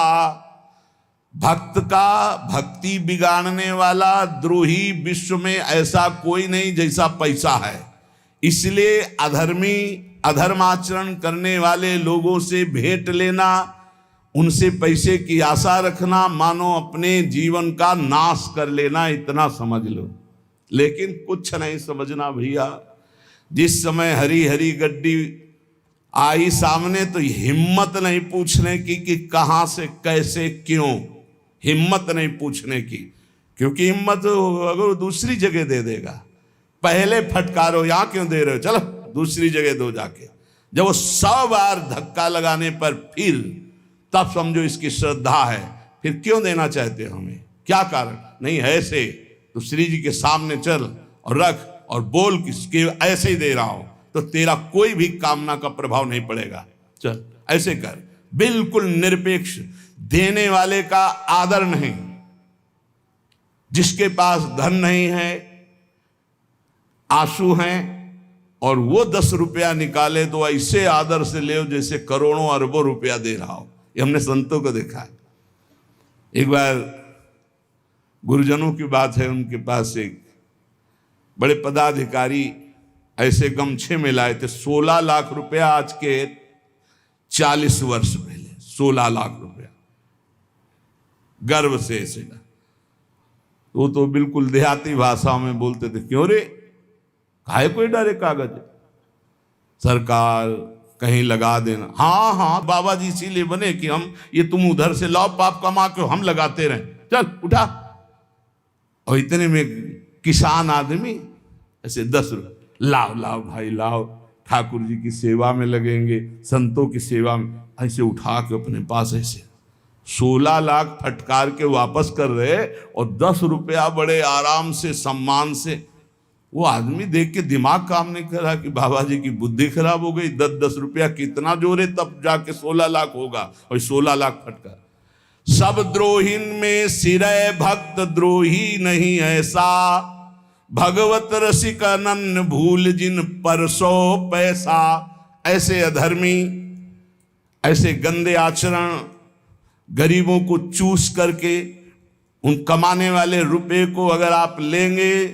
भक्त का भक्ति बिगाड़ने वाला द्रोही विश्व में ऐसा कोई नहीं जैसा पैसा है। इसलिए अधर्मी अधर्माचरण करने वाले लोगों से भेंट लेना, उनसे पैसे की आशा रखना, मानो अपने जीवन का नाश कर लेना, इतना समझ लो। लेकिन कुछ नहीं समझना भैया। जिस समय हरी हरी गड्डी आई सामने तो हिम्मत नहीं पूछने की कि कहां से कैसे क्यों, हिम्मत नहीं पूछने की, क्योंकि हिम्मत अगर दूसरी जगह दे देगा। पहले फटकारो, यहां क्यों दे रहे हो, चलो दूसरी जगह दो जाके। जब वो 100 बार धक्का लगाने पर फिर तब समझो इसकी श्रद्धा है। फिर क्यों देना चाहते हो हमें, क्या कारण? नहीं ऐसे तो श्री जी के सामने चल और रख और बोल कि ऐसे ही दे रहा हूं, तो तेरा कोई भी कामना का प्रभाव नहीं पड़ेगा। चल ऐसे कर, बिल्कुल निरपेक्ष, देने वाले का आदर नहीं। जिसके पास धन नहीं है, आंसू हैं, और वो 10 रुपया निकाले तो ऐसे आदर से ले जैसे करोड़ों अरबों रुपया दे रहा हो। ये हमने संतों को देखा है। एक बार गुरुजनों की बात है, उनके पास एक बड़े पदाधिकारी ऐसे गमछे में लाए थे, 16 लाख रुपया, आज के 40 वर्ष पहले 16 लाख रुपया, गर्व से ऐसे ना। वो तो बिल्कुल देहाती भाषा में बोलते थे, क्यों रे, काहे कोई डरे कागज, सरकार कहीं लगा देना। हाँ हाँ बाबा जी इसीलिए बने कि हम ये तुम उधर से लाओ पाप कमा के हम लगाते रहे, चल उठा। और इतने में किसान आदमी ऐसे 10 रुपये, लाओ लाओ भाई लाओ, ठाकुर जी की सेवा में लगेंगे, संतों की सेवा में, ऐसे उठा के अपने पास ऐसे 16 लाख फटकार के वापस कर रहे, और 10 रुपया बड़े आराम से सम्मान से। वो आदमी देख के दिमाग काम नहीं कर रहा कि बाबा जी की बुद्धि खराब हो गई, 10-10 रुपया कितना जोरे तब जाके 16 लाख होगा, और 16 लाख फटकार। सब द्रोहिन में सिरय भक्त द्रोही नहीं ऐसा, भगवत रसिक अनन्य भूल जिन परसो पैसा। ऐसे अधर्मी, ऐसे गंदे आचरण, गरीबों को चूस करके उन कमाने वाले रुपए को अगर आप लेंगे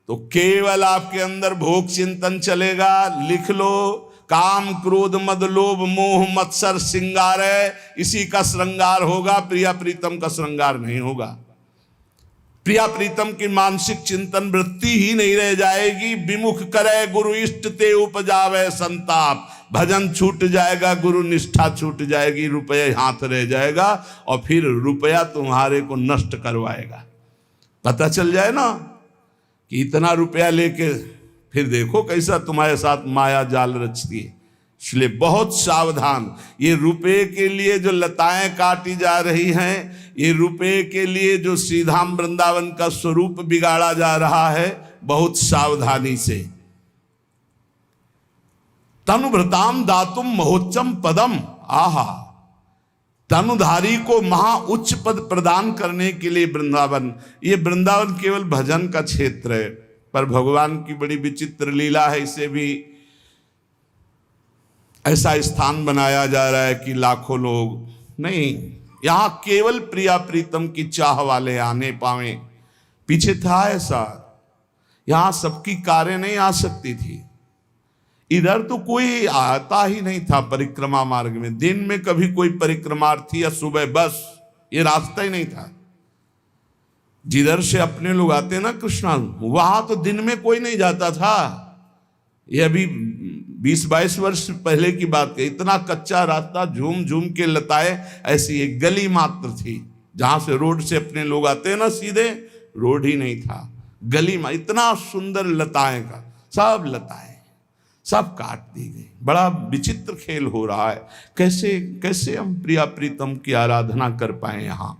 तो केवल आपके अंदर भोग चिंतन चलेगा। लिख लो, काम क्रोध मद लोभ मोह मत्सर श्रृंगार है, इसी का श्रृंगार होगा, प्रिया प्रीतम का श्रृंगार नहीं होगा। प्रिया प्रीतम की मानसिक चिंतन वृत्ति ही नहीं रह जाएगी। विमुख करे गुरु इष्ट ते उपजावे संताप, भजन छूट जाएगा, गुरु निष्ठा छूट जाएगी, रुपये हाथ रह जाएगा, और फिर रुपया तुम्हारे को नष्ट करवाएगा। पता चल जाए ना कि इतना रुपया लेके फिर देखो कैसा तुम्हारे साथ माया जाल रचती है। इसलिए बहुत सावधान। ये रुपये के लिए जो लताएं काटी जा रही हैं, ये रुपये के लिए जो श्रीधाम वृंदावन का स्वरूप बिगाड़ा जा रहा है, बहुत सावधानी से। तनुभृताम दातुम महोच्चम पदम, आहा, तनुधारी को महा उच्च पद प्रदान करने के लिए वृंदावन। ये वृंदावन केवल भजन का क्षेत्र है, पर भगवान की बड़ी विचित्र लीला है। इसे भी ऐसा स्थान बनाया जा रहा है कि लाखों लोग नहीं, यहां केवल प्रिया प्रीतम की चाह वाले आने पावे। पीछे था ऐसा, यहां सबकी कारें नहीं आ सकती थी। इधर तो कोई आता ही नहीं था परिक्रमा मार्ग में। दिन में कभी कोई परिक्रमार्थी या सुबह, बस ये रास्ता ही नहीं था। जिधर से अपने लोग आते ना कृष्णा, वहां तो दिन में कोई नहीं जाता था। ये अभी 20-22 वर्ष पहले की बात है। इतना कच्चा रास्ता, झूम झूम के लताएं, ऐसी एक गली मात्र थी जहां से रोड से अपने लोग आते हैं ना, सीधे रोड ही नहीं था, गली में इतना सुंदर लताएं का, सब लताएं सब काट दी गई। बड़ा विचित्र खेल हो रहा है। कैसे कैसे हम प्रिया प्रीतम की आराधना कर पाए। यहाँ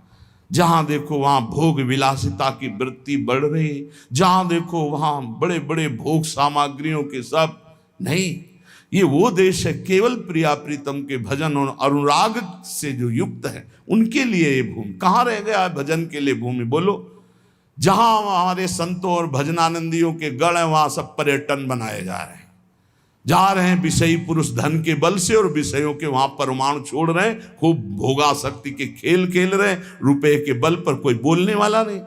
जहाँ देखो वहाँ भोग विलासिता की वृत्ति बढ़ रही, जहाँ देखो वहाँ बड़े बड़े भोग सामग्रियों के सब नहीं। ये वो देश है केवल प्रिया प्रीतम के भजन और अनुराग से जो युक्त है, उनके लिए ये भूमि। कहाँ रह गया भजन के लिए भूमि, बोलो। जहां हमारे संतों और भजनानंदियों के गढ़ हैं वहां सब पर्यटन बनाए जा रहे हैं, जा रहे हैं विषयी पुरुष धन के बल से और विषयों के वहां परमाणु छोड़ रहे हैं, खूब भोगासक्ति के खेल खेल रहे हैं, रुपए के बल पर कोई बोलने वाला नहीं।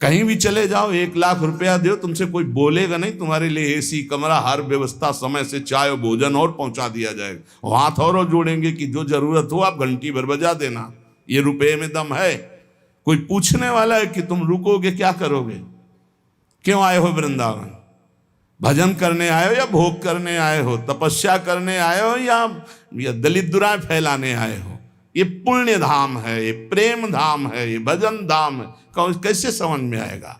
कहीं भी चले जाओ 1 लाख रुपया दो, तुमसे कोई बोलेगा नहीं, तुम्हारे लिए एसी कमरा, हर व्यवस्था, समय से चाय और भोजन और पहुंचा दिया जाएगा। हाथ और जोड़ेंगे कि जो जरूरत हो आप घंटी भर बजा देना, ये रुपए में दम है। कोई पूछने वाला है कि तुम रुकोगे, क्या करोगे, क्यों आए हो वृंदावन? भजन करने आए हो या भोग करने आए हो, तपस्या करने आए हो या दलित दुराएं फैलाने आए हो? ये पुण्य धाम है, ये प्रेम धाम है, ये भजन धाम है, कैसे समझ में आएगा?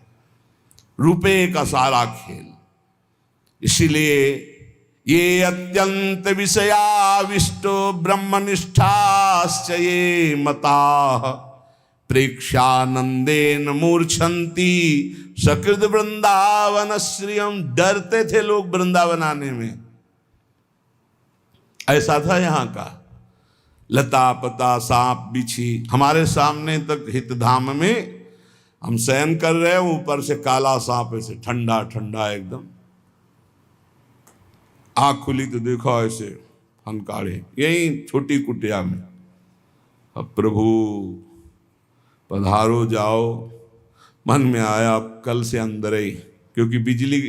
रुपए का सारा खेल। इसीलिए ये अत्यंत विषयाविष्टो ब्रह्मनिष्ठाश्च ये मता प्रेक्षानंदेन मूर्छन्ति सकृत वृंदावन श्रियम। डरते थे लोग वृंदावन आने में, ऐसा था यहाँ का। लता पता सांप बिछी हमारे सामने तक हितधाम में हम शयन कर रहे हैं, ऊपर से काला सांप ऐसे ठंडा ठंडा एकदम, आँख खुली तो देखो ऐसे हनकाड़े, यही छोटी कुटिया में। अब प्रभु पधारो जाओ, मन में आया कल से अंदर ही, क्योंकि बिजली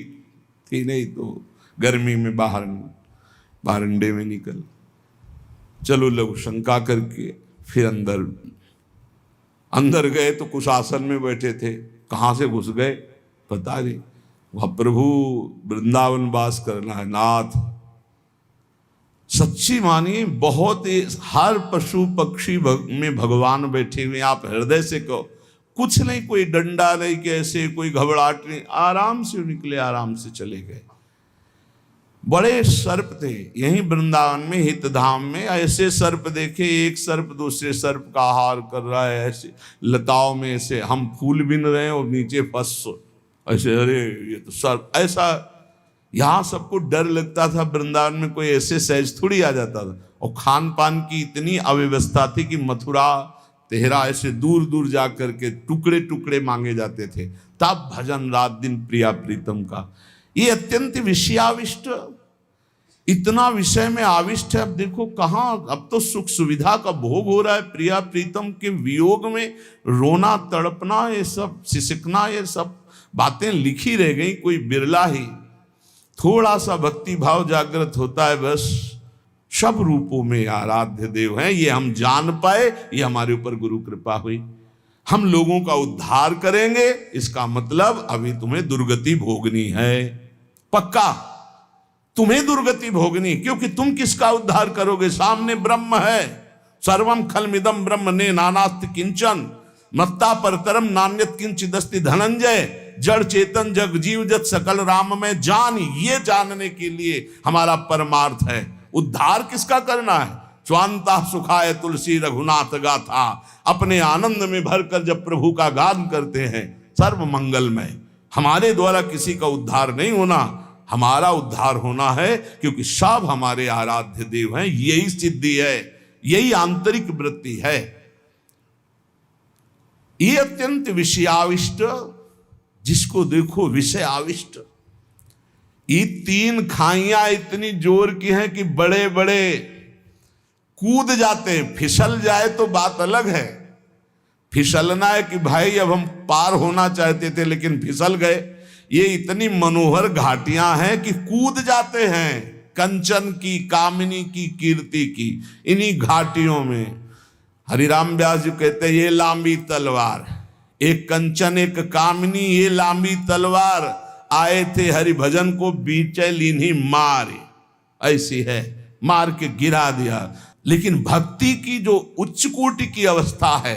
थी नहीं तो गर्मी में बाहर बारंडे में निकल, चलो लोग शंका करके फिर अंदर गए तो कुछ आसन में बैठे थे, कहाँ से घुस गए पता नहीं। वह प्रभु वृंदावन वास करना है नाथ। सच्ची मानिए बहुत हर पशु पक्षी में भगवान बैठे हुए। आप हृदय से कहो, कुछ नहीं, कोई डंडा नहीं कैसे, कोई घबराहट नहीं, आराम से निकले, आराम से चले गए। बड़े सर्प थे यहीं वृंदावन में हितधाम में, ऐसे सर्प देखे, एक सर्प दूसरे सर्प का आहार कर रहा है, ऐसे लताओं में ऐसे हम फूल बिन रहे हैं और नीचे फंस ऐसे, अरे ये तो सर्प। ऐसा यहाँ सबको डर लगता था, वृंदावन में कोई ऐसे सहज थोड़ी आ जाता था। और खान पान की इतनी अव्यवस्था थी कि मथुरा तेहरा ऐसे दूर दूर जा करके टुकड़े टुकड़े मांगे जाते थे, तब भजन रात दिन प्रिया प्रीतम का। ये अत्यंत विषयाविष्ट, इतना विषय में आविष्ट है। अब देखो कहाँ, अब तो सुख सुविधा का भोग हो रहा है, प्रिया प्रीतम के वियोग में रोना तड़पना, ये सब सिसकना, ये सब बातें लिखी रह गई, कोई बिरला ही थोड़ा सा भक्ति भाव जागृत होता है, बस सब रूपों में आराध्य देव हैं। ये हम जान पाए, ये हमारे ऊपर गुरु कृपा हुई। हम लोगों का उद्धार करेंगे, इसका मतलब अभी तुम्हें दुर्गति भोगनी है, पक्का तुम्हें दुर्गति भोगनी, क्योंकि तुम किसका उद्धार करोगे? सामने ब्रह्म है, सर्वम खलमिदम ब्रह्म ने नानास्ति किंचन मत्ता परतरम नान्यत किंचिदस्ति धनंजय। जड़ चेतन जग जीव जत सकल राम में जान, ये जानने के लिए हमारा परमार्थ है। उद्धार किसका करना है? स्वांता सुखाय तुलसी रघुनाथ गाथा। अपने आनंद में भरकर जब प्रभु का गान करते हैं, सर्व मंगलमय। हमारे द्वारा किसी का उद्धार नहीं होना, हमारा उद्धार होना है, क्योंकि सब हमारे आराध्य देव हैं। यही सिद्धि है, यही आंतरिक वृत्ति है। ये अत्यंत विषयाविष्ट, जिसको देखो विषय आविष्ट। ये 3 खाइयां इतनी जोर की हैं कि बड़े बड़े कूद जाते हैं। फिसल जाए तो बात अलग है, फिसलना है कि भाई अब हम पार होना चाहते थे लेकिन फिसल गए। ये इतनी मनोहर घाटियां हैं कि कूद जाते हैं, कंचन की, कामिनी की, कीर्ति की, इन्हीं घाटियों में। हरिराम व्यास जी कहते हैं, ये लांबी तलवार, एक कंचन एक कामिनी, ये लांबी तलवार, आए थे हरि भजन को बीचे लीन्ही मारे। ऐसी है, मार के गिरा दिया। लेकिन भक्ति की जो उच्च कोटि की अवस्था है,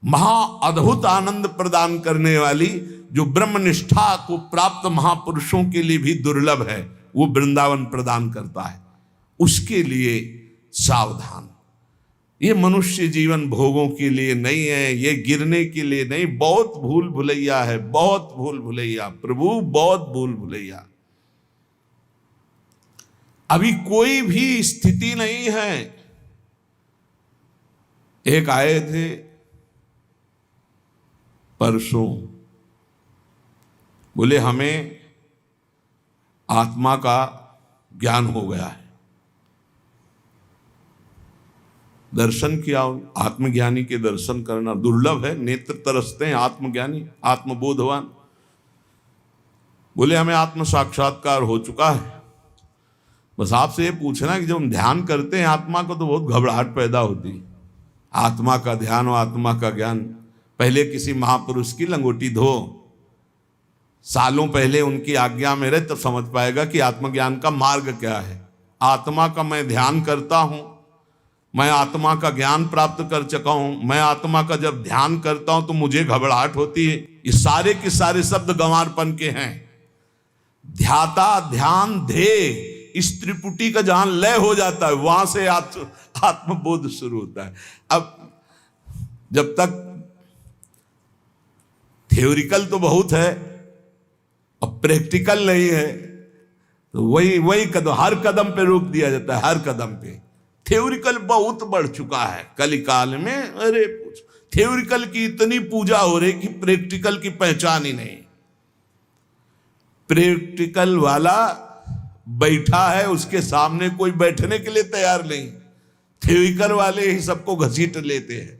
महा अद्भुत आनंद प्रदान करने वाली, जो ब्रह्मनिष्ठा को प्राप्त महापुरुषों के लिए भी दुर्लभ है, वो वृंदावन प्रदान करता है। उसके लिए सावधान। ये मनुष्य जीवन भोगों के लिए नहीं है, ये गिरने के लिए नहीं। बहुत भूल भुलैया है, बहुत भूल भुलैया, प्रभु बहुत भूल भुलैया। अभी कोई भी स्थिति नहीं है। एक आए थे परसों बोले हमें आत्मा का ज्ञान हो गया है। दर्शन किया, आत्मज्ञानी के दर्शन करना दुर्लभ है, नेत्र तरसते हैं आत्मज्ञानी आत्मबोधवान। बोले हमें आत्म साक्षात्कार हो चुका है। बस आपसे ये पूछना कि जब हम ध्यान करते हैं आत्मा को तो बहुत घबराहट पैदा होती है। आत्मा का ध्यान और आत्मा का ज्ञान, पहले किसी महापुरुष की लंगोटी धो, सालों पहले उनकी आज्ञा में रहे, तब समझ पाएगा कि आत्मज्ञान का मार्ग क्या है। आत्मा का मैं ध्यान करता हूं, मैं आत्मा का ज्ञान प्राप्त कर चुका हूं। मैं आत्मा का जब ध्यान करता हूं तो मुझे घबराहट होती है। ये सारे के सारे शब्द गंवारपन के हैं। ध्याता, ध्यान, ध्येय, इस त्रिपुटी का जहां लय हो जाता है वहां से आत्मबोध शुरू होता है। अब जब तक थ्योरिकल तो बहुत है और प्रैक्टिकल नहीं है, तो वही कदम, हर कदम पे रोक दिया जाता है। हर कदम पे थ्योरिकल बहुत बढ़ चुका है कलिकाल में। अरे थ्योरिकल की इतनी पूजा हो रही कि प्रैक्टिकल की पहचान ही नहीं। प्रैक्टिकल वाला बैठा है, उसके सामने कोई बैठने के लिए तैयार नहीं। थ्योरिकल वाले ही सबको घसीट लेते हैं।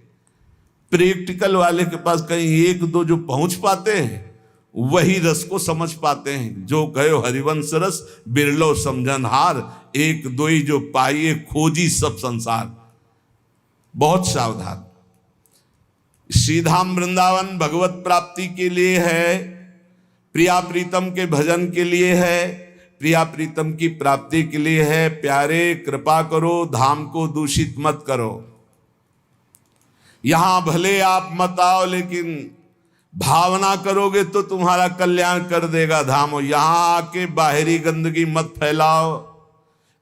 प्रैक्टिकल वाले के पास कहीं एक दो जो पहुंच पाते हैं वही रस को समझ पाते हैं। जो कहो हरिवंश रस बिरलो समझनहार, एक दो ही जो पाइए खोजी सब संसार। बहुत सावधान। श्रीधाम वृंदावन भगवत प्राप्ति के लिए है, प्रिया प्रीतम के भजन के लिए है, प्रिया प्रीतम की प्राप्ति के लिए है। प्यारे कृपा करो, धाम को दूषित मत करो। यहां भले आप मत आओ, लेकिन भावना करोगे तो तुम्हारा कल्याण कर देगा धाम। यहां आके बाहरी गंदगी मत फैलाओ।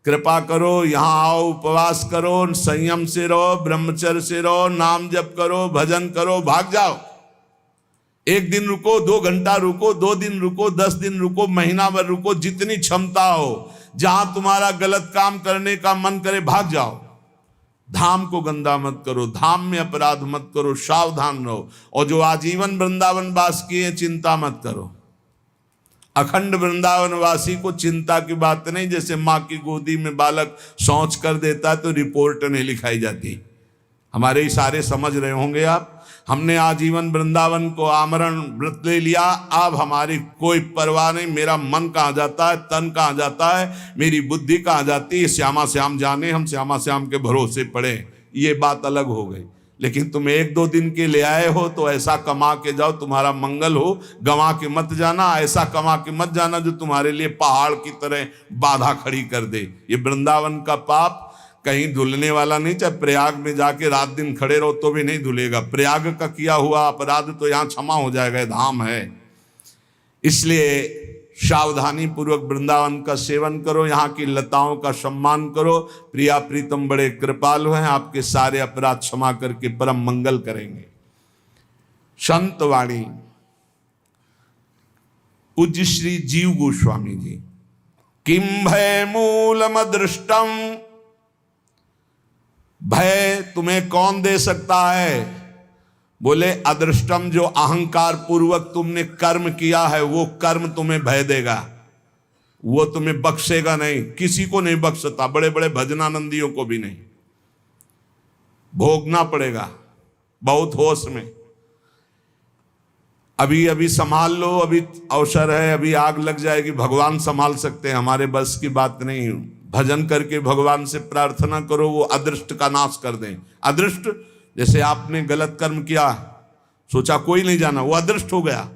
कृपा करो, यहां आओ, उपवास करो, संयम से रहो, ब्रह्मचर्य से रहो, नाम जप करो, भजन करो, भाग जाओ। एक दिन रुको, 2 घंटा रुको, 2 दिन रुको, 10 दिन रुको, महीना भर रुको, जितनी क्षमता हो। जहां तुम्हारा गलत काम करने का मन करे भाग जाओ। धाम को गंदा मत करो, धाम में अपराध मत करो, सावधान रहो। और जो आजीवन वृंदावन वास किए चिंता मत करो। अखंड वृंदावन वासी को चिंता की बात नहीं। जैसे माँ की गोदी में बालक शौच कर देता है तो रिपोर्ट नहीं लिखाई जाती। हमारे इशारे समझ रहे होंगे आप। हमने आजीवन वृंदावन को आमरण व्रत ले लिया। अब हमारी कोई परवाह नहीं। मेरा मन कहाँ जाता है, तन कहाँ जाता है, मेरी बुद्धि कहाँ जाती है, श्यामा श्याम जाने। हम श्यामा श्याम के भरोसे पड़े, ये बात अलग हो गई। लेकिन तुम 1-2 दिन के ले आए हो तो ऐसा कमा के जाओ तुम्हारा मंगल हो। गंवा के मत जाना, ऐसा कमा के मत जाना जो तुम्हारे लिए पहाड़ की तरह बाधा खड़ी कर दे। ये वृंदावन का पाप कहीं धुलने वाला नहीं। चाहे प्रयाग में जाके रात दिन खड़े रहो तो भी नहीं धुलेगा। प्रयाग का किया हुआ अपराध तो यहाँ क्षमा हो जाएगा, धाम है। इसलिए सावधानी पूर्वक वृंदावन का सेवन करो, यहाँ की लताओं का सम्मान करो। प्रिया प्रीतम बड़े कृपालु हैं, आपके सारे अपराध क्षमा करके परम मंगल करेंगे। संत वाणी पूज्य श्री जीव गोस्वामी जी। किम भय मूलम दृष्टम, भय तुम्हें कौन दे सकता है? बोले अदृष्टम, जो अहंकार पूर्वक तुमने कर्म किया है वो कर्म तुम्हें भय देगा। वो तुम्हें बख्शेगा नहीं, किसी को नहीं बख्शता, बड़े बड़े भजनानंदियों को भी नहीं। भोगना पड़ेगा बहुत होश में। अभी अभी संभाल लो, अभी अवसर है, अभी आग लग जाएगी। भगवान संभाल सकते हैं, हमारे बस की बात नहीं। भजन करके भगवान से प्रार्थना करो वो अदृष्ट का नाश कर दें। अदृष्ट जैसे आपने गलत कर्म किया, सोचा कोई नहीं जाना, वो अदृष्ट हो गया,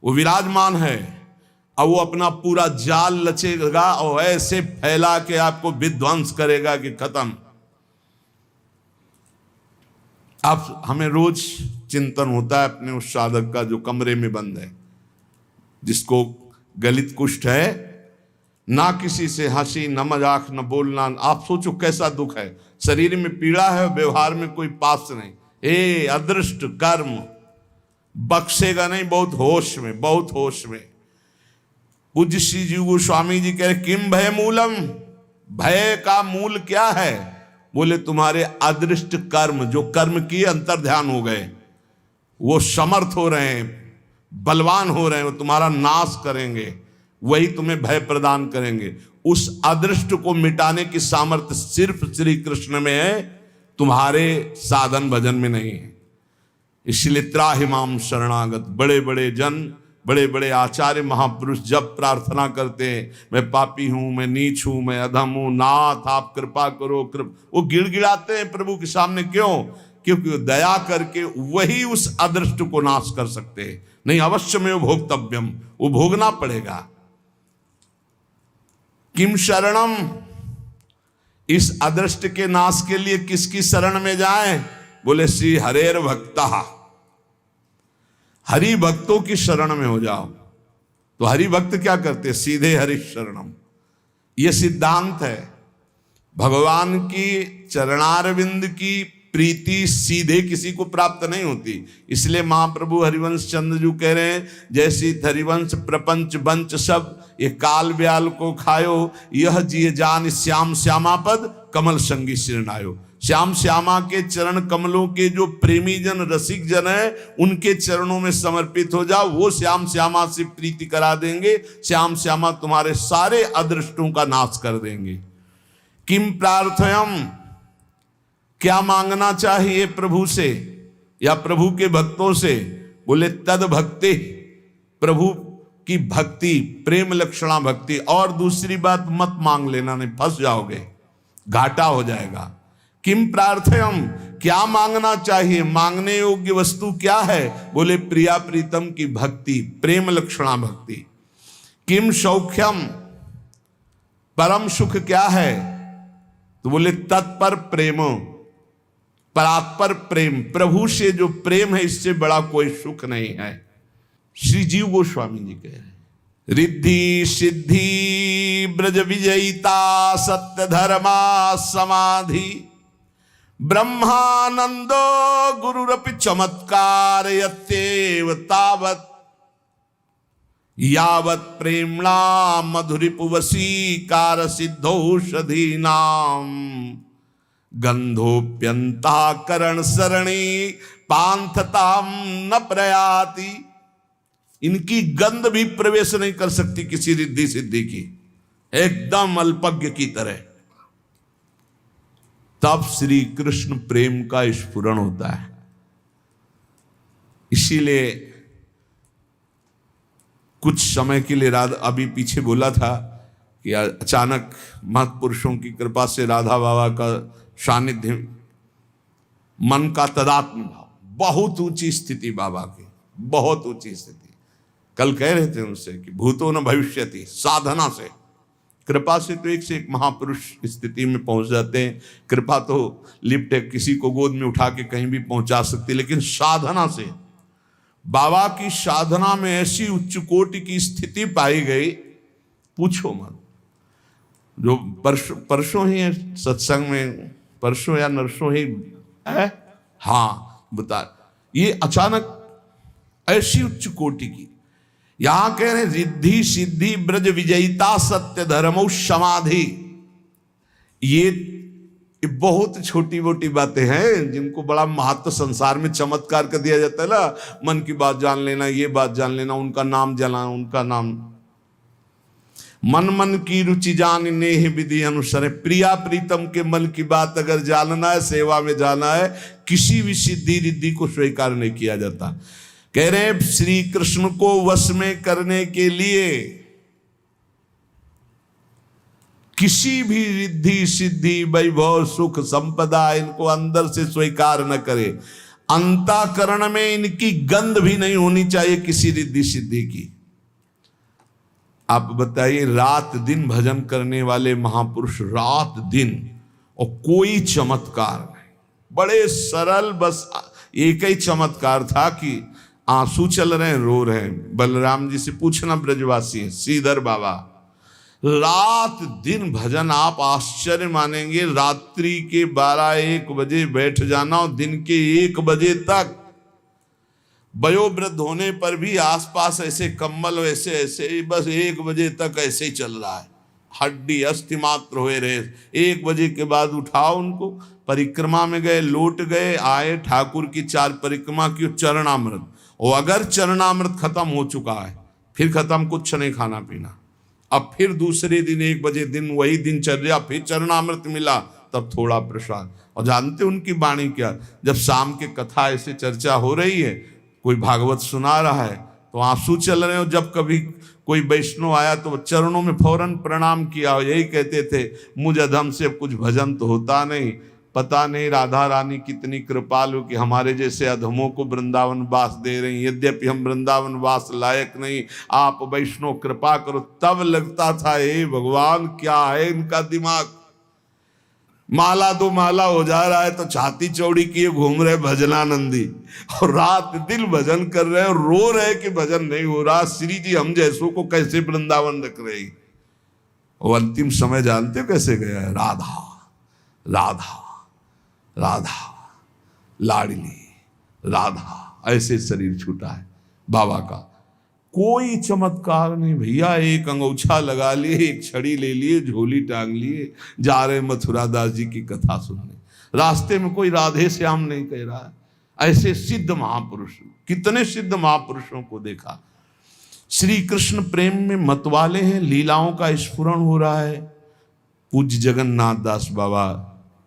वो विराजमान है। अब वो अपना पूरा जाल लचेगा और ऐसे फैला के आपको विध्वंस करेगा कि खत्म। अब हमें रोज चिंतन होता है अपने उस साधक का जो कमरे में बंद है, जिसको गलित कुष्ठ है, ना किसी से हंसी, न मजाक, न बोलना। आप सोचो कैसा दुख है। शरीर में पीड़ा है, व्यवहार में कोई पास नहीं। ए अदृष्ट कर्म बख्शेगा नहीं, बहुत होश में, बहुत होश में। पूज्य श्री जीव गोस्वामी जी कह रहे किम भय मूलम, भय का मूल क्या है? बोले तुम्हारे अदृष्ट कर्म, जो कर्म किए अंतर ध्यान हो गए, वो समर्थ हो रहे हैं, बलवान हो रहे हैं, वो तुम्हारा नाश करेंगे, वही तुम्हें भय प्रदान करेंगे। उस अदृष्ट को मिटाने की सामर्थ्य सिर्फ श्री कृष्ण में है, तुम्हारे साधन भजन में नहीं है। इसलिए त्राहिमाम शरणागत, बड़े बड़े जन, बड़े बड़े आचार्य महापुरुष जब प्रार्थना करते हैं, मैं पापी हूं, मैं नीच हूं, मैं अधम हूं, नाथ आप कृपा करो, वो गिड़गिड़ाते हैं प्रभु के सामने। क्यों? क्योंकि वो दया करके वही उस अदृष्ट को नाश कर सकते हैं। नहीं, अवश्य में भोक्तव्यम, वो भोगना पड़ेगा। किम शरणम, इस अदृष्ट के नाश के लिए किसकी शरण में जाएं? बोले श्री हरेर भक्ता, हरि भक्तों की शरण में हो जाओ। तो हरि भक्त क्या करते? सीधे हरि शरणम। यह सिद्धांत है। भगवान की चरणारविंद की प्रीति सीधे किसी को प्राप्त नहीं होती। इसलिए महाप्रभु हरिवंश चंद्र जी कह रहे हैं, जैसी हरिवंश प्रपंच बंच सब ये काल ब्याल को खायो, यह जिय जान श्याम श्यामा पद कमल संगी सिरनायो। श्याम श्यामा के चरण कमलों के जो प्रेमी जन, रसिक जन है, उनके चरणों में समर्पित हो जाओ, वो श्याम श्यामा से प्रीति करा देंगे। श्याम श्यामा तुम्हारे सारे अदृष्टों का नाश कर देंगे। किम प्रार्थयम, क्या मांगना चाहिए प्रभु से या प्रभु के भक्तों से? बोले तद भक्ति, प्रभु की भक्ति, प्रेम लक्षणा भक्ति। और दूसरी बात मत मांग लेना, नहीं फंस जाओगे, घाटा हो जाएगा। किम प्रार्थयम, क्या मांगना चाहिए? मांगने योग्य वस्तु क्या है? बोले प्रिया प्रीतम की भक्ति, प्रेम लक्षणा भक्ति। किम सौख्यम, परम सुख क्या है? तो बोले तत्पर प्रेम, परात्पर प्रेम, प्रभु से जो प्रेम है इससे बड़ा कोई सुख नहीं है। श्री जीव गोस्वामी जी कह रहे हैं, रिद्धि सिद्धि ब्रज विजयिता सत्य धर्मा समाधि ब्रह्मानंदो गुरुरपि चमत्कार यत्येव तावत् यावत् प्रेम्णा मधुरिपुवसीकार सिद्धौषधीनाम गंधोप्यंता करण सरणी पांथताम न प्रयाति। इनकी गंध भी प्रवेश नहीं कर सकती किसी रिद्धि सिद्धि की, एकदम अल्पज्ञ की तरह। तब श्री कृष्ण प्रेम का स्फुरण होता है। इसीलिए कुछ समय के लिए राधा, अभी पीछे बोला था कि अचानक महत्पुरुषों की कृपा से राधा बाबा का सानिध्य, मन का तदात्म भाव, बहुत ऊंची स्थिति बाबा की, बहुत ऊंची स्थिति। कल कह रहे थे उनसे कि भूतो न भविष्यति, साधना से, कृपा से तो एक से एक महापुरुष स्थिति में पहुंच जाते हैं। कृपा तो लिफ्ट है, किसी को गोद में उठा के कहीं भी पहुंचा सकती है, लेकिन साधना से, बाबा की साधना में ऐसी उच्च कोटि की स्थिति पाई गई, पूछो मत। जो परसों ही है सत्संग में, परसों या नरसों ही है, हाँ बता, ये अचानक ऐसी उच्च कोटि की, यहां कह रहे रिद्धि सिद्धि ब्रज विजयिता सत्य धर्मो समाधि। ये बहुत छोटी मोटी बातें हैं जिनको बड़ा महत्व संसार में चमत्कार कर दिया जाता है ना। मन की बात जान लेना, ये बात जान लेना, उनका नाम जाना, उनका नाम, मन मन की रुचि जानने ही विधि अनुसार। प्रिया प्रीतम के मन की बात अगर जानना है, सेवा में जाना है, किसी भी सिद्धि रिद्धि को स्वीकार नहीं किया जाता। कह रहे श्री कृष्ण को वश में करने के लिए किसी भी रिद्धि सिद्धि वैभव सुख संपदा इनको अंदर से स्वीकार न करे। अंतःकरण में इनकी गंध भी नहीं होनी चाहिए किसी रिद्धि सिद्धि की। आप बताइए, रात दिन भजन करने वाले महापुरुष, रात दिन, और कोई चमत्कार नहीं, बड़े सरल, बस एक ही चमत्कार था कि आंसू चल रहे हैं, रो रहे हैं। बलराम जी से पूछना, ब्रजवासी हैं, श्रीधर बाबा, रात दिन भजन, आप आश्चर्य मानेंगे। रात्रि के 12-1 बजे बैठ जाना और दिन के 1 बजे तक, वयोवृद्ध होने पर भी आसपास ऐसे कंबल वैसे ऐसे, बस 1 बजे तक ऐसे ही चल रहा है, हड्डी अस्थि मात्र हुए रहे। 1 बजे के बाद उठाओ उनको, परिक्रमा में गए, लौट गए, आए, ठाकुर की 4 परिक्रमा की, चरणामृत, और अगर चरणामृत खत्म हो चुका है फिर खत्म, कुछ नहीं खाना पीना। अब फिर दूसरे दिन 1 बजे दिन वही दिनचर्या, फिर चरणामृत मिला तब थोड़ा प्रसाद। और जानते उनकी वाणी क्या, जब शाम के कथा ऐसे चर्चा हो रही है, कोई भागवत सुना रहा है तो आंसू चल रहे हो, जब कभी कोई वैष्णव आया तो चरणों में फौरन प्रणाम किया और यही कहते थे, मुझ अधम से कुछ भजन तो होता नहीं, पता नहीं राधा रानी कितनी कृपालु कि हमारे जैसे अधमों को वृंदावन वास दे रही, यद्यपि हम वृंदावन वास लायक नहीं, आप वैष्णव कृपा करो। तब लगता था हे भगवान क्या है इनका दिमाग, माला 2 माला हो जा रहा है तो छाती चौड़ी किए घूम रहे भजनानंदी, और रात दिन भजन कर रहे हैं और रो रहे कि भजन नहीं हो रहा। श्री जी हम जैसों को कैसे वृंदावन रख रहे। और अंतिम समय जानते हो कैसे गया है, राधा राधा राधा लाडली राधा, ऐसे शरीर छूटा है बाबा का। कोई चमत्कार नहीं भैया, एक अंगूछा लगा लिए, एक छड़ी ले लिए, झोली टांग लिए, जा रहे मथुरा दास जी की कथा सुनने। रास्ते में कोई राधे श्याम नहीं कह रहा है। ऐसे सिद्ध महापुरुष, कितने सिद्ध महापुरुषों को देखा। श्री कृष्ण प्रेम में मतवाले हैं, लीलाओं का स्फुरण हो रहा है। पूज्य जगन्नाथ दास बाबा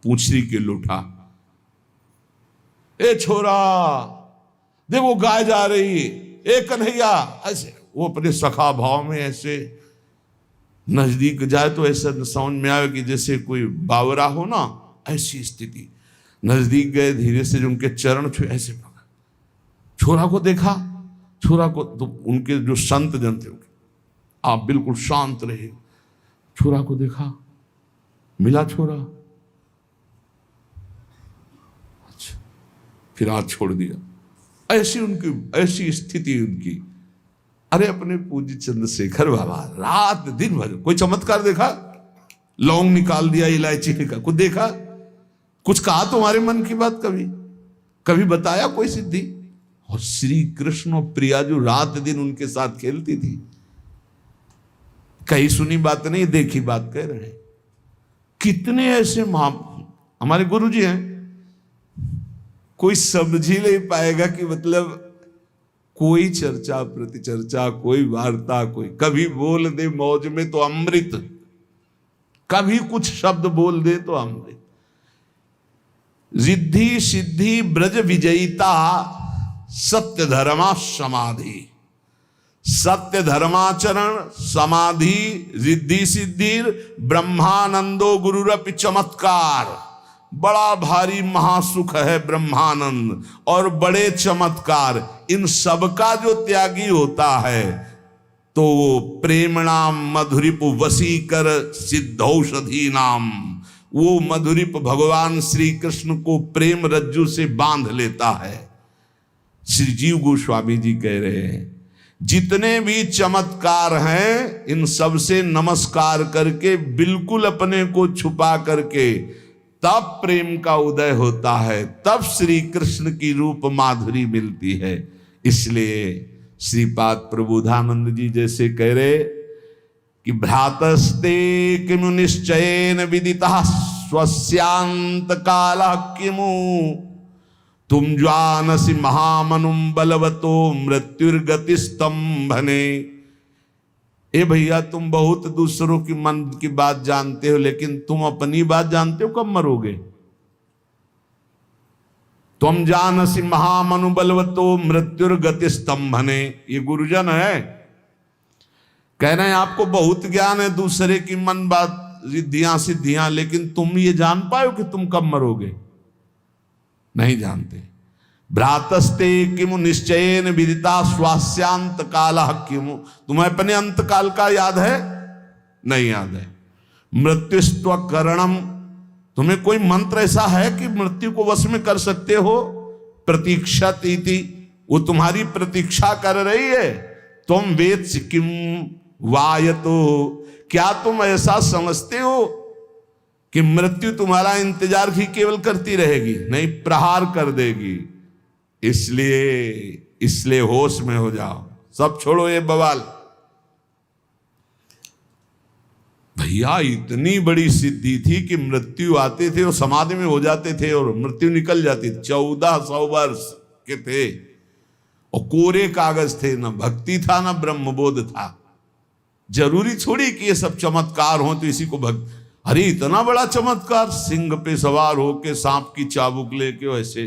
पूंछरी के लोटा, ए छोरा देखो गाय जा रही, ए कन्हैया, ऐसे वो अपने सखा भाव में ऐसे नजदीक जाए तो ऐसा समझ में आए कि जैसे कोई बावरा हो ना, ऐसी स्थिति। नजदीक गए, धीरे से जो उनके चरण छुए, ऐसे पकड़। छोरा को देखा, छोरा को तो उनके जो संत जन थे, आप बिल्कुल शांत रहे। छोरा को देखा, मिला छोरा, अच्छा, फिर हाथ छोड़ दिया। ऐसी उनकी, ऐसी स्थिति उनकी। अरे अपने पूज्य चंद्रशेखर बाबा रात दिन भर, कोई चमत्कार देखा? लौंग निकाल दिया, इलायची निकाल, कुछ देखा? कुछ कहा तुम्हारे मन की बात? कभी बताया कोई सिद्धि? और श्री कृष्ण और प्रिया जो रात दिन उनके साथ खेलती थी, कहीं सुनी बात नहीं, देखी बात कह रहे हैं। कितने ऐसे हमारे गुरु जी हैं, कोई समझ ही नहीं पाएगा कि मतलब कोई चर्चा प्रतिचर्चा, कोई वार्ता, कोई कभी बोल दे मौज में तो अमृत, कभी कुछ शब्द बोल दे तो अमृत। रिद्धि सिद्धि ब्रज विजयिता सत्य धर्मा समाधि, सत्य धर्माचरण समाधि रिद्धि सिद्धिर ब्रह्मानंदो गुरुरपि चमत्कार। बड़ा भारी महासुख है ब्रह्मानंद और बड़े चमत्कार। इन सबका जो त्यागी होता है तो वो प्रेमणाम मधुरिप वसीकर सिद्धौषधि नाम, वो मधुरिप भगवान श्री कृष्ण को प्रेम रज्जु से बांध लेता है। श्री जीव गोस्वामी जी कह रहे हैं, जितने भी चमत्कार हैं इन सब से नमस्कार करके, बिल्कुल अपने को छुपा करके, तब प्रेम का उदय होता है, तब श्री कृष्ण की रूप माधुरी मिलती है। इसलिए श्रीपाद प्रबोधानंद जी जैसे कह रहे कि भ्रातस्ते किमु निश्चयेन विदितः स्वस्यांत कालः किमु, तुम जानसि महामनुम बलवतो मृत्युर्गति स्तंभने। ए भैया तुम बहुत दूसरों की मन की बात जानते हो, लेकिन तुम अपनी बात जानते हो कब मरोगे? तुम जानसि महामनु बलवतो मृत्युर्गति स्तंभने। ये गुरुजन है, कह रहे हैं आपको बहुत ज्ञान है दूसरे की मन बात रिद्धियां सिद्धियां, लेकिन तुम ये जान पाओ कि तुम कब मरोगे? नहीं जानते। भ्रातस्ते किमु निश्चयेन विदिता स्वास्यांत कालः किमु, तुम्हें अपने अंत काल का याद है? नहीं याद है। मृत्युस्त्व करणम, तुम्हें कोई मंत्र ऐसा है कि मृत्यु को वश में कर सकते हो? प्रतीक्षत इति, वो तुम्हारी प्रतीक्षा कर रही है। तुम वेद किम वायतो, क्या तुम ऐसा समझते हो कि मृत्यु तुम्हारा इंतजार ही केवल करती रहेगी? नहीं, प्रहार कर देगी। इसलिए होश में हो जाओ, सब छोड़ो ये बवाल। भैया इतनी बड़ी सिद्धि थी कि मृत्यु आते थे और समाधि में हो जाते थे और मृत्यु निकल जाती थी। 1400 वर्ष के थे और कोरे कागज थे, ना भक्ति था ना ब्रह्मबोध था। जरूरी थोड़ी कि ये सब चमत्कार हो तो इसी को भक्त। अरे इतना बड़ा चमत्कार, सिंह पे सवार होके सांप की चाबुक लेके, वैसे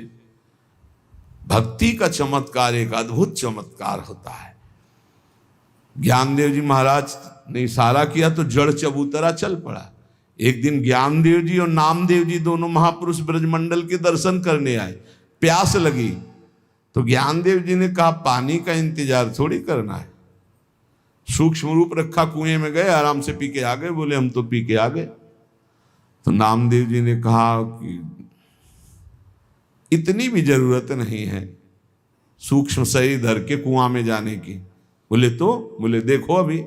भक्ति का चमत्कार एक अद्भुत चमत्कार होता है। ज्ञानदेव जी महाराज ने इशारा किया तो जड़ चबूतरा चल पड़ा। एक दिन ज्ञानदेव जी और नामदेव जी दोनों महापुरुष ब्रजमंडल के दर्शन करने आए। प्यास लगी तो ज्ञानदेव जी ने कहा पानी का इंतजार थोड़ी करना है। सूक्ष्म रूप रखा, कुएं में गए, आराम से पी के आ गए। बोले हम तो पी के आ गए। तो नामदेव जी ने कहा कि इतनी भी जरूरत नहीं है सूक्ष्म शरीर धर के कुआं में जाने की। बोले तो? बोले देखो अभी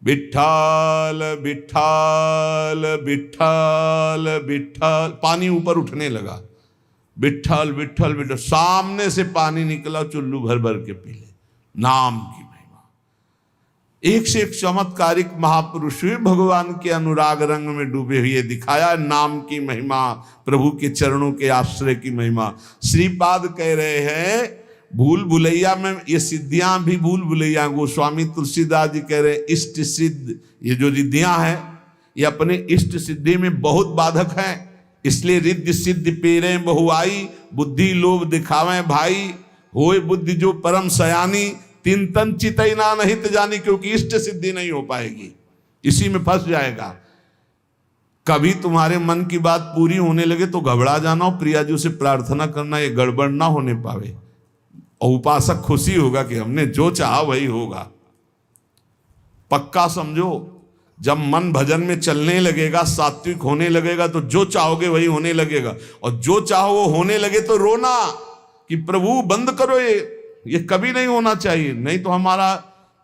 विठ्ठल विठ्ठल विठ्ठल विठ्ठल, पानी ऊपर उठने लगा। विठ्ठल विठ्ठल विठ्ठल, सामने से पानी निकला, चुल्लू भर भर के पी ले। नाम की महिमा। एक से एक चमत्कारिक महापुरुष भगवान के अनुराग रंग में डूबे हुए दिखाया। नाम की महिमा, प्रभु के चरणों के आश्रय की महिमा। श्रीपाद कह रहे हैं भूल भुलैया में ये सिद्धियां भी भूल भुलैया। गोस्वामी तुलसीदास जी कह रहे हैं इष्ट सिद्ध, ये जो रिद्धियां हैं ये अपने इष्ट सिद्धि में बहुत बाधक हैं। इसलिए रिद्धि सिद्धि पेरे बहुआई, बुद्धि लोभ दिखावे भाई। होए बुद्धि जो परम सयानी, तीन तन चितैना नहीं तो जानी। क्योंकि इष्ट सिद्धि नहीं हो पाएगी, इसी में फंस जाएगा। कभी तुम्हारे मन की बात पूरी होने लगे तो घबरा जाना और प्रियाजू से प्रार्थना करना ये गड़बड़ ना होने पावे। और उपासक खुशी होगा कि हमने जो चाहा वही होगा। पक्का समझो, जब मन भजन में चलने लगेगा, सात्विक होने लगेगा, तो जो चाहोगे वही होने लगेगा। और जो चाहो वो होने लगे तो रोना कि प्रभु बंद करो, ये कभी नहीं होना चाहिए। नहीं तो हमारा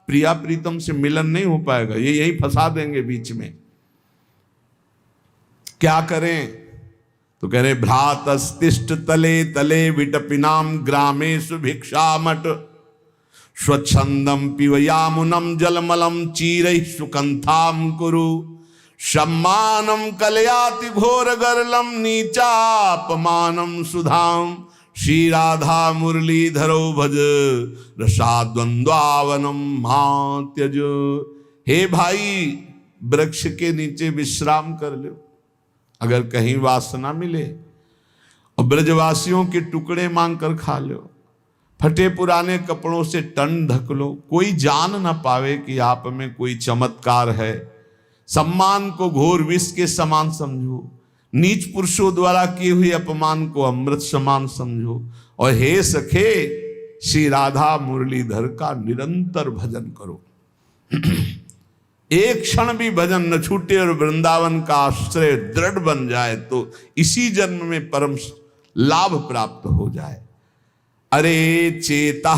प्रिया प्रीतम से मिलन नहीं हो पाएगा। ये यही फंसा देंगे बीच में। क्या करें? तो कह रहे भ्रातस्तिष्ठ तले तले विटपिनाम ग्रामेषु भिक्षामट स्वच्छंदम पिवयामुनम जलमलम चीरैः सुकंथाम कुरु सम्मानम कलयाति घोर गरलम नीचापमानम सुधाम श्री राधा मुरलीधरो भज रसाद्वंद्वावनम मात्यज। हे भाई, वृक्ष के नीचे विश्राम कर लो अगर कहीं वासना मिले, और ब्रजवासियों के टुकड़े मांग कर खा लो। फटे पुराने कपड़ों से तन ढक लो, कोई जान ना पावे कि आप में कोई चमत्कार है। सम्मान को घोर विष के समान समझो, नीच पुरुषों द्वारा किए हुए अपमान को अमृत समान समझो। और हे सखे, श्री राधा मुरलीधर का निरंतर भजन करो। एक क्षण भी भजन न छूटे और वृंदावन का आश्रय दृढ़ बन जाए तो इसी जन्म में परम लाभ प्राप्त हो जाए। अरे चेता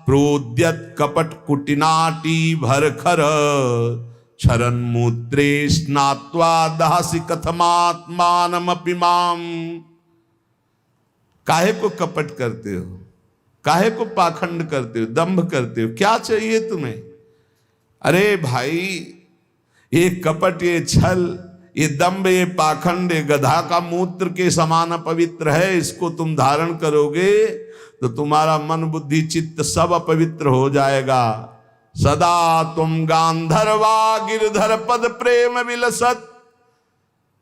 प्रोद्यत कपट कुटिनाटी भरखर क्षरन मूत्रे स्नात्वा दहसि कथमात्मानमपि माम। काहे को कपट करते हो, काहे को पाखंड करते हो, दंभ करते हो? क्या चाहिए तुम्हें? अरे भाई, ये कपट, ये छल, ये दंभ, ये पाखंड, ये गधा का मूत्र के समान अपवित्र है। इसको तुम धारण करोगे तो तुम्हारा मन बुद्धि चित्त सब अपवित्र हो जाएगा। सदा तुम गांधर्वा गिरधर पद प्रेम विलसत।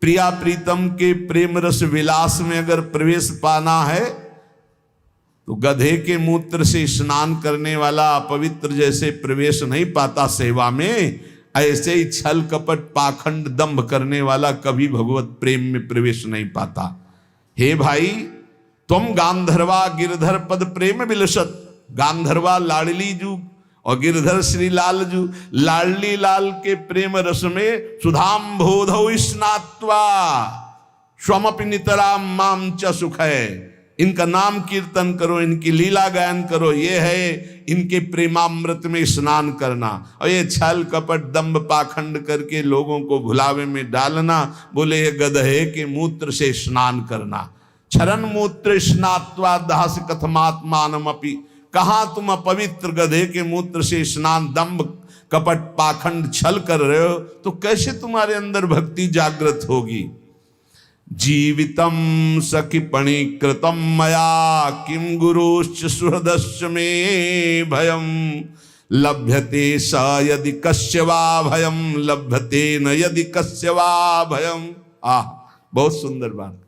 प्रिया प्रीतम के प्रेम रस विलास में अगर प्रवेश पाना है तो गधे के मूत्र से स्नान करने वाला अपवित्र जैसे प्रवेश नहीं पाता सेवा में, ऐसे ही छल कपट पाखंड दंभ करने वाला कभी भगवत प्रेम में प्रवेश नहीं पाता। हे भाई, तुम गांधर्वा गिरधर पद प्रेम विलसत। गांधर्वा लाडली जू और गिरधर श्री लाल जू, लाडली लाल के प्रेम रस में सुधाम बोधौ स्नात्वा स्वमपि नितराम माम च सुख है। इनका नाम कीर्तन करो, इनकी लीला गायन करो, ये है इनके प्रेमामृत में स्नान करना। और ये छल कपट दंभ पाखंड करके लोगों को भुलावे में डालना, बोले ये गधे के मूत्र से स्नान करना। क्षरन मूत्र स्नात्वा दहसि कथमात्मानमपि। कहाँ तुम अपवित्र गधे के मूत्र से स्नान दंभ कपट पाखंड छल कर रहे हो तो कैसे तुम्हारे अंदर भक्ति जागृत होगी? जीवितम सखि पणीकृतम मया किम गुरुश्च सुहृदश्च मे भयम लभ्यते स यदि कस्य वा भयम लभ्यते न यदि कस्य वा भयम। बहुत सुंदर बात।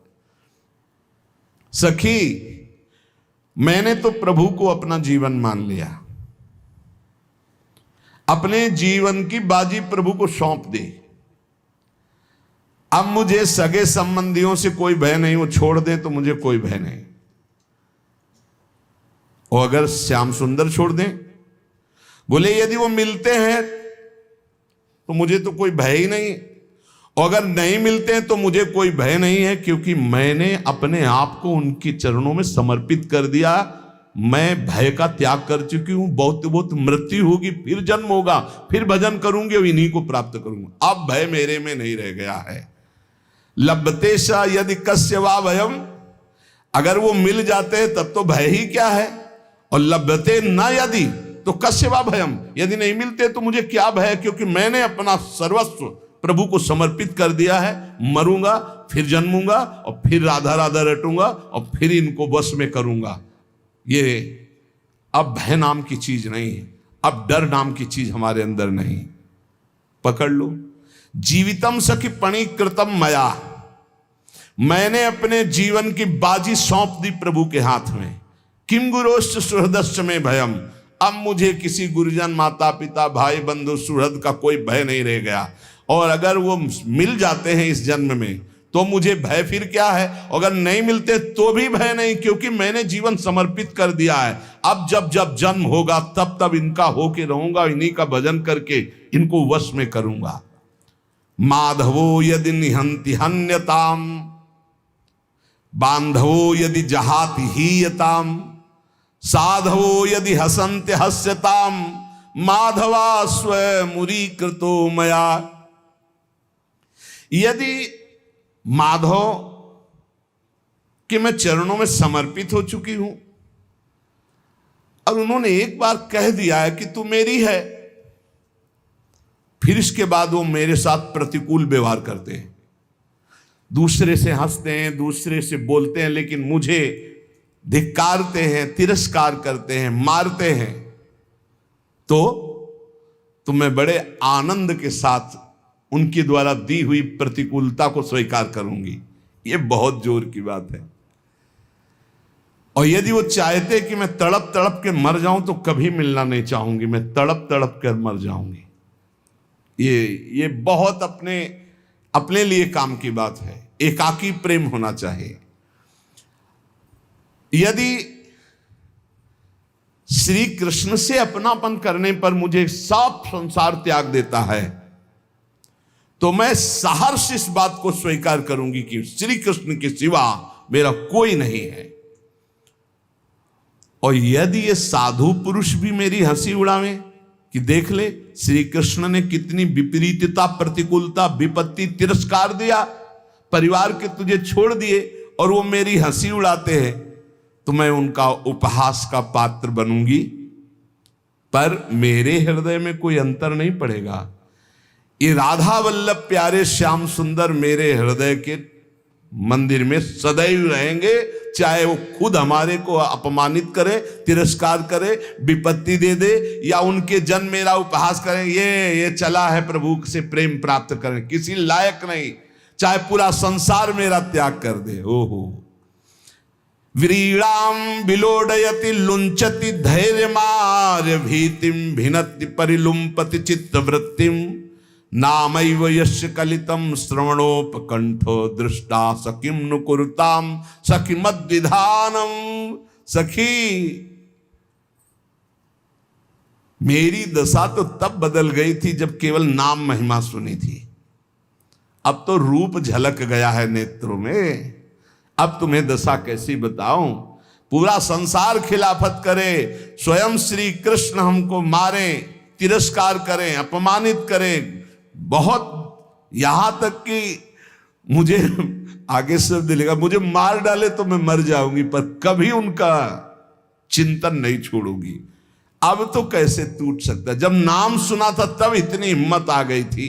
सखी, मैंने तो प्रभु को अपना जीवन मान लिया, अपने जीवन की बाजी प्रभु को सौंप दी। अब मुझे सगे संबंधियों से कोई भय नहीं, वो छोड़ दे तो मुझे कोई भय नहीं। और अगर श्याम सुंदर छोड़ दें, बोले यदि वो मिलते हैं तो मुझे तो कोई भय ही नहीं, और अगर नहीं मिलते हैं तो मुझे कोई भय नहीं है, क्योंकि मैंने अपने आप को उनके चरणों में समर्पित कर दिया। मैं भय का त्याग कर चुकी हूं। बहुत बहुत मृत्यु होगी, फिर जन्म होगा, फिर भजन करूंगी और इन्हीं को प्राप्त करूंगा। अब भय मेरे में नहीं रह गया है। लभते सा यदि कस्य वा भयम, अगर वो मिल जाते हैं तब तो भय ही क्या है, और लभते न यदि तो कस्य वा भयम, यदि नहीं मिलते तो मुझे क्या भय, क्योंकि मैंने अपना सर्वस्व प्रभु को समर्पित कर दिया है। मरूंगा, फिर जन्मूंगा और फिर राधा राधा रटूंगा और फिर इनको वश में करूंगा। ये अब भय नाम की चीज नहीं है, अब डर नाम की चीज हमारे अंदर नहीं। पकड़ लो। जीवितम सखि पणीकृतम मया, मैंने अपने जीवन की बाजी सौंप दी प्रभु के हाथ में। किम गुरोश्च सुहृदश्च में भयम, अब मुझे किसी गुरुजन, माता पिता, भाई बंधु, सुहृद का कोई भय नहीं रह गया। और अगर वो मिल जाते हैं इस जन्म में तो मुझे भय फिर क्या है, अगर नहीं मिलते तो भी भय नहीं, क्योंकि मैंने जीवन समर्पित कर दिया है। अब जब जब जन्म होगा तब तब इनका होके रहूंगा, इन्हीं का भजन करके इनको वश में करूंगा। माधवो यदि निहंति हन्यताम, बांधवो यदि जहाति हीयताम, साधवो यदि हसन्त्य हस्यताम, माधवा स्वमुरी कृतो मया। यदि माधव के मैं चरणों में समर्पित हो चुकी हूं और उन्होंने एक बार कह दिया है कि तू मेरी है, फिर इसके बाद वो मेरे साथ प्रतिकूल व्यवहार करते हैं, दूसरे से हंसते हैं, दूसरे से बोलते हैं, लेकिन मुझे धिक्कारते हैं, तिरस्कार करते हैं, मारते हैं, तो मैं बड़े आनंद के साथ उनके द्वारा दी हुई प्रतिकूलता को स्वीकार करूंगी। ये बहुत जोर की बात है। और यदि वो चाहते कि मैं तड़प तड़प के मर जाऊं तो कभी मिलना नहीं चाहूंगी, मैं तड़प तड़प कर मर जाऊंगी। ये बहुत अपने लिए काम की बात है। एकाकी प्रेम होना चाहिए। यदि श्री कृष्ण से अपनापन करने पर मुझे सब संसार त्याग देता है तो मैं सहर्ष इस बात को स्वीकार करूंगी कि श्री कृष्ण के सिवा मेरा कोई नहीं है। और यदि ये साधु पुरुष भी मेरी हंसी उड़ावे कि देख ले श्री कृष्ण ने कितनी विपरीतता, प्रतिकूलता, विपत्ति, तिरस्कार दिया, परिवार के तुझे छोड़ दिए और वो मेरी हंसी उड़ाते हैं, तो मैं उनका उपहास का पात्र बनूंगी, पर मेरे हृदय में कोई अंतर नहीं पड़ेगा। ये राधा वल्लभ प्यारे श्याम सुंदर मेरे हृदय के मंदिर में सदैव रहेंगे, चाहे वो खुद हमारे को अपमानित करे, तिरस्कार करे, विपत्ति दे दे, या उनके जन मेरा उपहास करें। ये चला है प्रभु से प्रेम प्राप्त करें, किसी लायक नहीं, चाहे पूरा संसार मेरा त्याग कर दे। ओहो व्रीड़ाम विलोडयति लुंचति धैर्यमार्य भीतिम भिनति परिलुम्पति चित्तवृत्तिम, नामैव यस्य कलितम श्रवणोपकंठो दृष्टा सखिम नुकुरताम सखिमद्विधानम। सखी, मेरी दशा तो तब बदल गई थी जब केवल नाम महिमा सुनी थी। अब तो रूप झलक गया है नेत्रों में। अब तुम्हें दशा कैसी बताऊं। पूरा संसार खिलाफत करे, स्वयं श्री कृष्ण हमको मारें, तिरस्कार करें, अपमानित करें, बहुत, यहां तक कि मुझे आगे शब्द लिखा, मुझे मार डाले तो मैं मर जाऊंगी, पर कभी उनका चिंतन नहीं छोड़ूंगी। अब तो कैसे टूट सकता। जब नाम सुना था तब इतनी हिम्मत आ गई थी,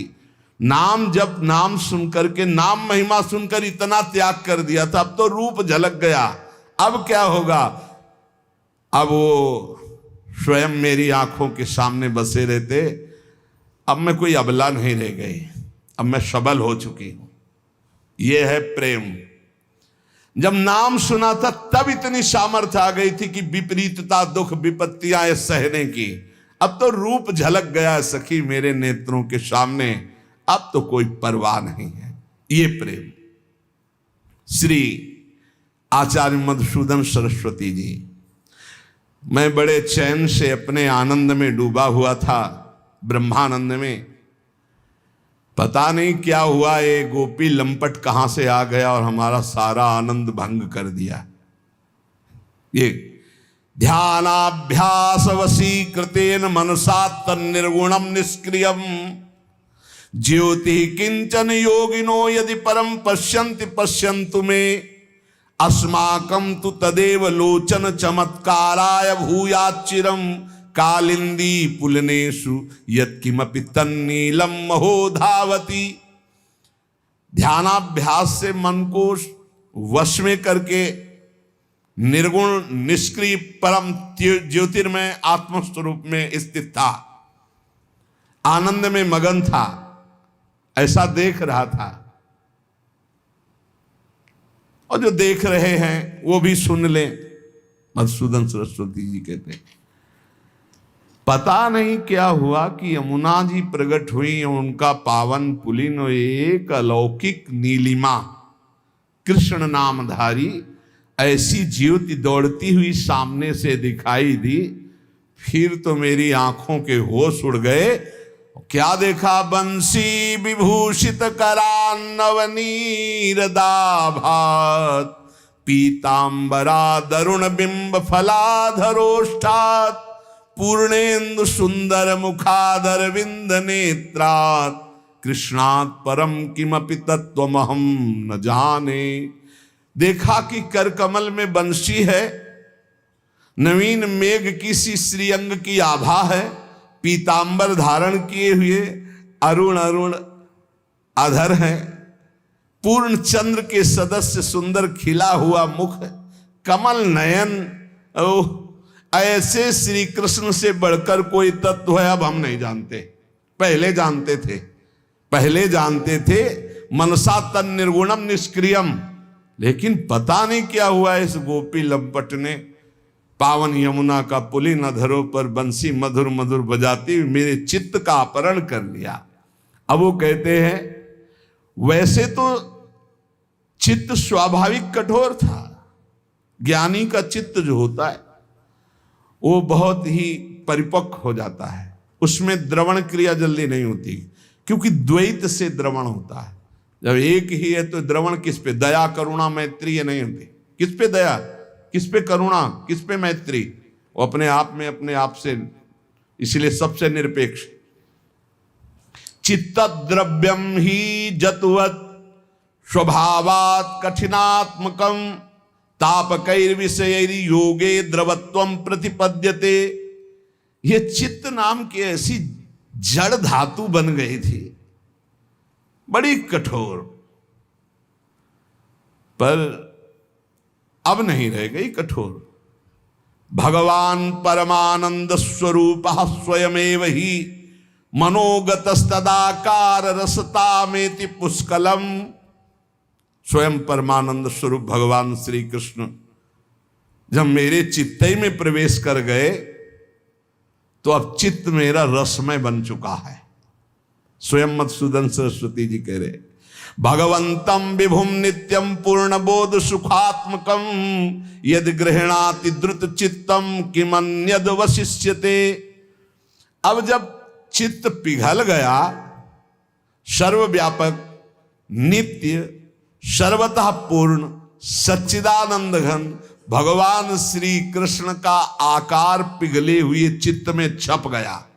नाम जब नाम सुनकर के नाम महिमा सुनकर इतना त्याग कर दिया था, अब तो रूप झलक गया। अब क्या होगा? अब वो स्वयं मेरी आंखों के सामने बसे रहते। अब मैं कोई अबला नहीं रह गई, अब मैं सबल हो चुकी हूं। यह है प्रेम। जब नाम सुना था तब इतनी सामर्थ्य आ गई थी कि विपरीतता दुख विपत्तियां सहने की। अब तो रूप झलक गया सखी मेरे नेत्रों के सामने, अब तो कोई परवाह नहीं है। ये प्रेम। श्री आचार्य मधुसूदन सरस्वती जी, मैं बड़े चैन से अपने आनंद में डूबा हुआ था, ब्रह्मानंद में। पता नहीं क्या हुआ, ये गोपी लंपट कहां से आ गया और हमारा सारा आनंद भंग कर दिया। ये ध्यानाभ्यास वशीकृतेन मनसा तन्निर्गुणम निष्क्रियम ज्योति किंचन योगिनो यदि परम पश्यन्ति पश्यन्तु मे अस्माकं तु तदेव लोचन चमत्काराय भूयाच्चिरम कालिंदी पुलनेषु यत्किमपि तन्नीलम महो धावती। ध्यानाभ्यास से मन को वश में करके निर्गुण निष्क्रिय परम ज्योतिर्मय आत्मस्वरूप में स्थित था, आनंद में मगन था, ऐसा देख रहा था। और जो देख रहे हैं वो भी सुन लें। मधुसूदन सरस्वती जी कहते हैं, पता नहीं क्या हुआ कि यमुना जी प्रकट हुई, उनका पावन पुलिन एक अलौकिक नीलिमा कृष्ण नामधारी ऐसी ज्योति दौड़ती हुई सामने से दिखाई दी। फिर तो मेरी आंखों के होश उड़ गए। क्या देखा? बंसी विभूषित करान्नवनीरदाभात पीतांबरा दरुण बिंब फलाधरोष्ठात् पूर्णेन्दु सुंदर मुखादर विंद नेत्रात् कृष्णात् परम किमपि तत्वमहं न जाने। देखा कि कर कमल में बंशी है, नवीन मेघ की सी श्रीअंग की आभा है, पीतांबर धारण किए हुए अरुण अरुण अधर है, पूर्ण चंद्र के सदस्य सुंदर खिला हुआ मुख, कमल नयन। ओह, ऐसे श्री कृष्ण से बढ़कर कोई तत्व है अब हम नहीं जानते। पहले जानते थे मनसा तन निर्गुणम निष्क्रियम। लेकिन पता नहीं क्या हुआ, इस गोपी लंपट ने पावन यमुना का पुलिन अधरों पर बंसी मधुर मधुर बजाती हुई मेरे चित्त का अपहरण कर लिया। अब वो कहते हैं, वैसे तो चित्त स्वाभाविक कठोर था। ज्ञानी का चित्त जो होता है वो बहुत ही परिपक्व हो जाता है, उसमें द्रवण क्रिया जल्दी नहीं होती, क्योंकि द्वैत से द्रवण होता है। जब एक ही है तो द्रवण किस पे? दया करुणा मैत्री ये नहीं होती। किस पे दया, किस पे करुणा, किस पे मैत्री? वो अपने आप में अपने आप से, इसलिए सबसे निरपेक्ष। चित्त द्रव्यम ही जतुवत स्वभावात् कठिनात्मकम तापकैर्विषयैर् योगे द्रवत्वम प्रतिपद्यते। ये चित्त नाम की ऐसी जड़ धातु बन गई थी, बड़ी कठोर, पर अब नहीं रह गई कठोर। भगवान परमानंद स्वरूप स्वयमेव ही मनोगतस्तदाकार रसतामेति पुष्कलम। स्वयं परमानंद स्वरूप भगवान श्री कृष्ण जब मेरे चित्त में प्रवेश कर गए तो अब चित्त मेरा रसमय बन चुका है। स्वयं मधुसूदन सरस्वती जी कह रहे, भगवंतम विभुम नित्यम पूर्ण बोध सुखात्मकम यद गृहणाति द्रुत चित्तम किमन्यद वशिष्यते। अब जब चित्त पिघल गया, सर्वव्यापक नित्य सर्वतः पूर्ण सच्चिदानंद घन भगवान श्री कृष्ण का आकार पिघले हुए चित्त में छप गया,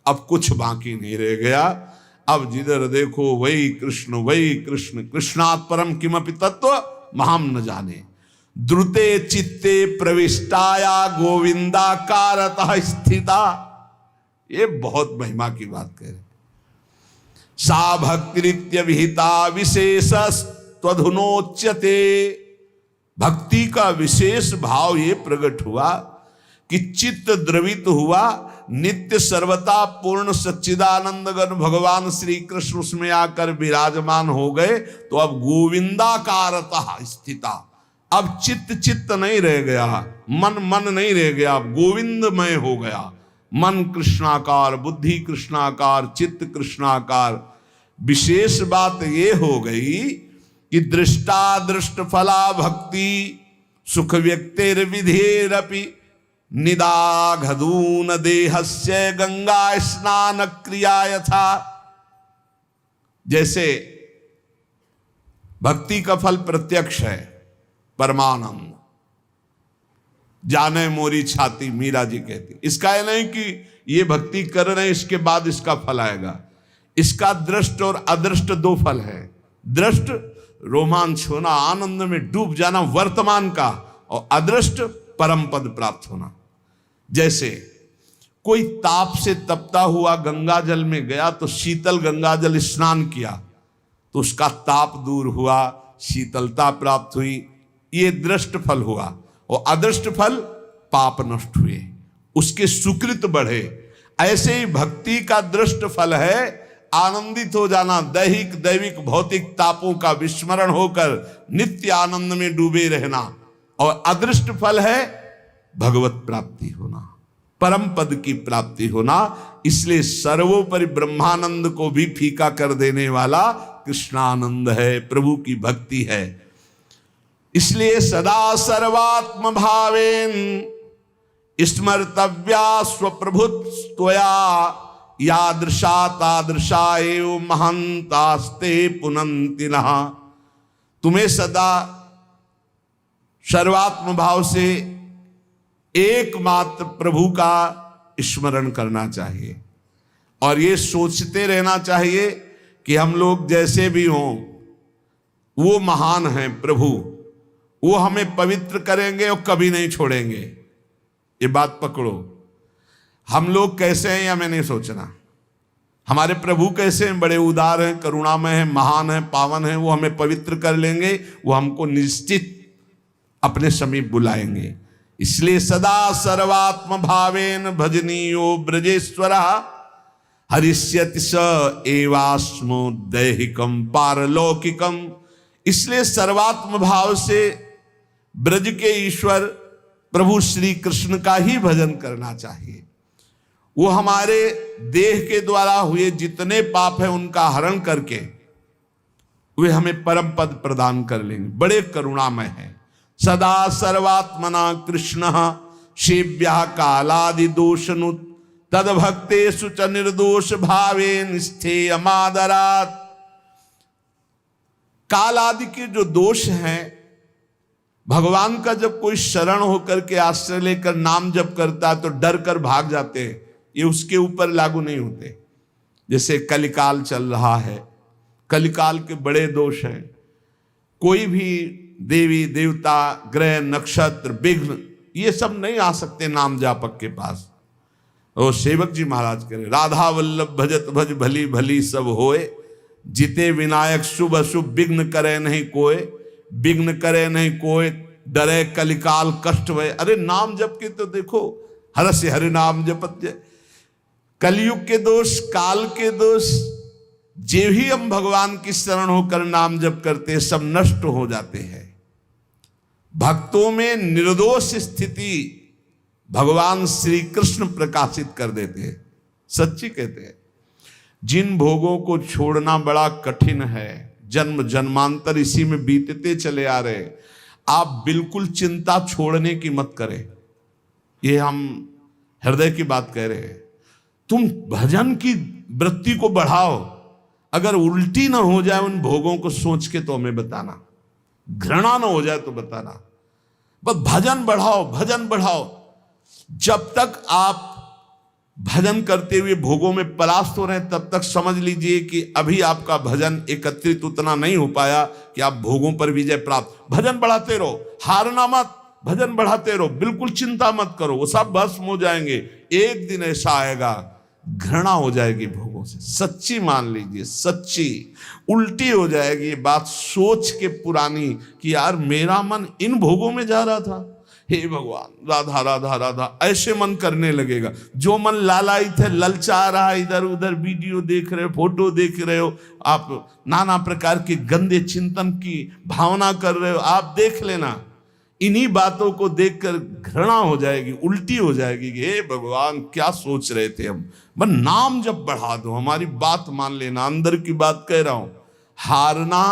अब कुछ बाकी नहीं रह गया। अब जिधर देखो वही कृष्ण, कृष्णात् परम किमपि तत्व महाम न जाने। द्रुते चित्ते प्रविष्टाया गोविंदाकारतः स्थिता। ये बहुत महिमा की बात कह रहे। सा भक्तिरित्य विहिता विशेषस्त्वधुनोच्यते। भक्ति का विशेष भाव ये प्रकट हुआ कि चित्त द्रवित हुआ, नित्य सर्वता पूर्ण सच्चिदानंदगण भगवान श्री कृष्ण उसमें आकर विराजमान हो गए। तो अब गोविंदाकारतः स्थिता, अब चित्त नहीं रह गया, मन नहीं रह गया, अब गोविंदमय हो गया। मन कृष्णाकार, बुद्धि कृष्णाकार, चित्त कृष्णाकार। विशेष बात ये हो गई कि दृष्टा दृष्ट फला भक्ति सुख व्यक्तिर विधेरपि निदाघदून देहस्य गंगा स्नान क्रिया यथा। जैसे भक्ति का फल प्रत्यक्ष है, परमानंद जाने मोरी छाती, मीरा जी कहती। इसका यह नहीं कि ये भक्ति कर रहे हैं इसके बाद इसका फल आएगा। इसका दृष्ट और अदृष्ट दो फल है। दृष्ट रोमांच होना, आनंद में डूब जाना वर्तमान का, और अदृष्ट परम पद प्राप्त होना। जैसे कोई ताप से तपता हुआ गंगा जल में गया तो शीतल गंगा जल स्नान किया तो उसका ताप दूर हुआ, शीतलता प्राप्त हुई, ये दृष्ट फल हुआ। और अदृष्ट फल पाप नष्ट हुए, उसके सुकृत बढ़े। ऐसे ही भक्ति का दृष्ट फल है आनंदित हो जाना, दैहिक दैविक भौतिक तापों का विस्मरण होकर नित्य आनंद में डूबे रहना। और अदृष्ट फल है भगवत प्राप्ति होना, परम पद की प्राप्ति होना। इसलिए सर्वोपरि ब्रह्मानंद को भी फीका कर देने वाला कृष्णानंद है, प्रभु की भक्ति है। इसलिए सदा सर्वात्म भावेन स्मर्तव्या स्वप्रभुत्वया यादृशा तादृशा एव महंतास्ते पुनन्ति नः। तुम्हें सदा सर्वात्म भाव से एकमात्र प्रभु का स्मरण करना चाहिए और ये सोचते रहना चाहिए कि हम लोग जैसे भी हों वो महान हैं प्रभु, वो हमें पवित्र करेंगे और कभी नहीं छोड़ेंगे। ये बात पकड़ो। हम लोग कैसे हैं या मैं नहीं सोचना, हमारे प्रभु कैसे हैं, बड़े उदार हैं, करुणामय हैं, महान हैं, पावन हैं, वो हमें पवित्र कर लेंगे, वो हमको निश्चित अपने समीप बुलाएंगे। इसलिए सदा सर्वात्म भावेन भजनीयो ब्रजेश्वर हरिष्यति स एवास्मो दैहिकम पारलौकिकम। इसलिए सर्वात्म भाव से ब्रज के ईश्वर प्रभु श्री कृष्ण का ही भजन करना चाहिए। वो हमारे देह के द्वारा हुए जितने पाप हैं उनका हरण करके वे हमें परम पद प्रदान कर लेंगे। बड़े करुणामय है। सदा सर्वात्मना कृष्ण सेव्या कालादि दोषनु तद भक्तेषु च निर्दोष भावेन स्थेयमादरात्। काल आदि के जो दोष हैं, भगवान का जब कोई शरण होकर के आश्रय लेकर नाम जप करता है तो डर कर भाग जाते हैं, ये उसके ऊपर लागू नहीं होते। जैसे कलिकाल चल रहा है, कलिकाल के बड़े दोष हैं। कोई भी देवी देवता ग्रह नक्षत्र विघ्न ये सब नहीं आ सकते नाम जापक के पास। और सेवक जी महाराज कह रहे राधा वल्लभ भजत भज भली भली सब होए, जिते विनायक शुभ अशुभ विघ्न करे नहीं कोय, विघ्न करे नहीं कोय डरे कलिकाल कष्ट भय। अरे नाम जप के तो देखो, हर से हरि नाम जपत जय। कलयुग के दोष, काल के दोष, जे भी हम भगवान की शरण होकर नाम जप करते सब नष्ट हो जाते हैं। भक्तों में निर्दोष स्थिति भगवान श्री कृष्ण प्रकाशित कर देते हैं। सच्ची कहते हैं, जिन भोगों को छोड़ना बड़ा कठिन है, जन्म जन्मांतर इसी में बीतते चले आ रहे, आप बिल्कुल चिंता छोड़ने की मत करें। ये हम हृदय की बात कह रहे हैं। तुम भजन की वृत्ति को बढ़ाओ, अगर उल्टी ना हो जाए उन भोगों को सोच के तो हमें बताना, घृणा ना हो जाए तो बताना। बस भजन बढ़ाओ, भजन बढ़ाओ। जब तक आप भजन करते हुए भोगों में परास्त हो रहे हैं तब तक समझ लीजिए कि अभी आपका भजन एकत्रित उतना नहीं हो पाया कि आप भोगों पर विजय प्राप्त। भजन बढ़ाते रहो, हारना मत, भजन बढ़ाते रहो, बिल्कुल चिंता मत करो, वो सब भस्म हो जाएंगे। एक दिन ऐसा आएगा घृणा हो जाएगी भोगों मुंह से, सच्ची मान लीजिए, सच्ची। उल्टी हो जाएगी ये बात सोच के पुरानी कि यार मेरा मन इन भोगों में जा रहा था, हे भगवान राधा राधा राधा, ऐसे मन करने लगेगा। जो मन लालायित है, ललचा रहा है, इधर उधर वीडियो देख रहे हो, फोटो देख रहे हो, आप नाना प्रकार के गंदे चिंतन की भावना कर रहे हो, आप देख लेना इन्हीं बातों को देखकर घृणा हो जाएगी, उल्टी हो जाएगी कि हे भगवान क्या सोच रहे थे हम। बस नाम जब बढ़ा दो, हमारी बात मान लेना, अंदर की बात कह रहा हूं। हारना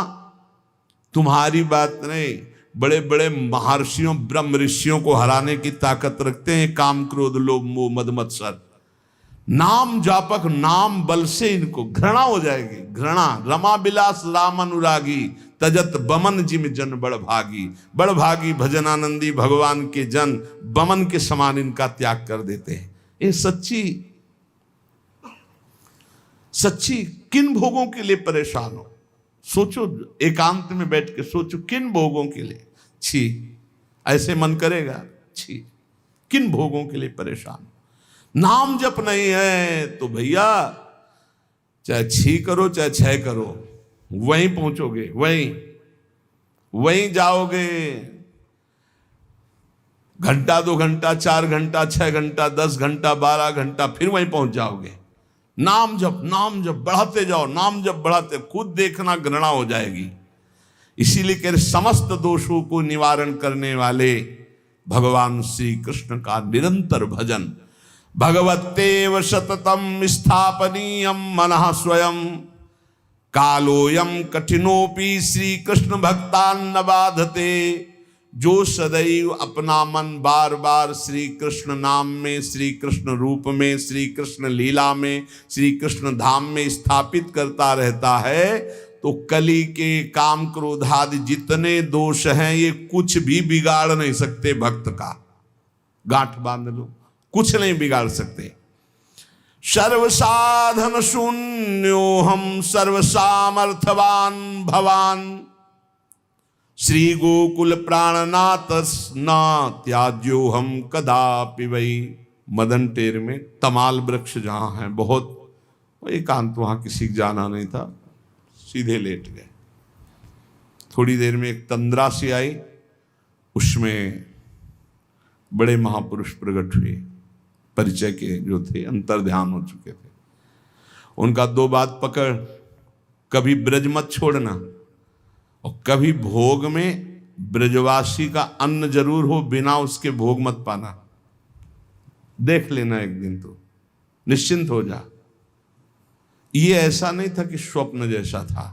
तुम्हारी बात नहीं, बड़े बड़े महर्षियों ब्रह्म ऋषियों को हराने की ताकत रखते हैं काम क्रोध लोभ मोह मद मत्सर। नाम जापक, नाम बल से इनको घृणा हो जाएगी, घृणा। रमा बिलास राम अनुरागी, तजत बमन जिम जन बड़ भागी। बड़ भागी भजनानंदी भगवान के जन बमन के समान इनका त्याग कर देते हैं। ये सच्ची सच्ची किन भोगों के लिए परेशान हो? सोचो, एकांत में बैठ के सोचो, किन भोगों के लिए? छी, ऐसे मन करेगा, छी, किन भोगों के लिए परेशान? नाम जप नहीं है तो भैया चाहे छी करो चाहे छह करो, वहीं पहुंचोगे, वहीं जाओगे। घंटा 2 घंटा 4 घंटा 6 घंटा 10 घंटा 12 घंटा फिर वहीं पहुंच जाओगे। नाम जप बढ़ाते जाओ, नाम जप बढ़ाते, खुद देखना घृणा हो जाएगी। इसीलिए कह रहे समस्त दोषों को निवारण करने वाले भगवान श्री कृष्ण का निरंतर भजन। भगवतेव सततम स्थापनीयम मनः स्वयं, कालोयम कठिनोपि श्री कृष्ण भक्तान न बाधते। जो सदैव अपना मन बार बार श्री कृष्ण नाम में, श्री कृष्ण रूप में, श्री कृष्ण लीला में, श्री कृष्ण धाम में स्थापित करता रहता है, तो कली के काम क्रोध आदि जितने दोष हैं ये कुछ भी बिगाड़ नहीं सकते भक्त का। गांठ बांध लो, कुछ नहीं बिगाड़ सकते। सर्व साधन शून्यो हम सर्व सामर्थवान भवान, श्री गोकुल प्राणनाथ न त्याज्यो हम कदापि वही। मदन टेर में तमाल वृक्ष जहां है बहुत, एकांत, वहां किसी को जाना नहीं था, सीधे लेट गए। थोड़ी देर में एक तंद्रा सी आई, उसमें बड़े महापुरुष प्रकट हुए, परिचय के जो थे, अंतर ध्यान हो चुके थे। उनका 2 बात पकड़, कभी ब्रज मत छोड़ना और कभी भोग में ब्रजवासी का अन्न जरूर हो, बिना उसके भोग मत पाना। देख लेना एक दिन, तो निश्चिंत हो जा। ये ऐसा नहीं था कि स्वप्न जैसा था।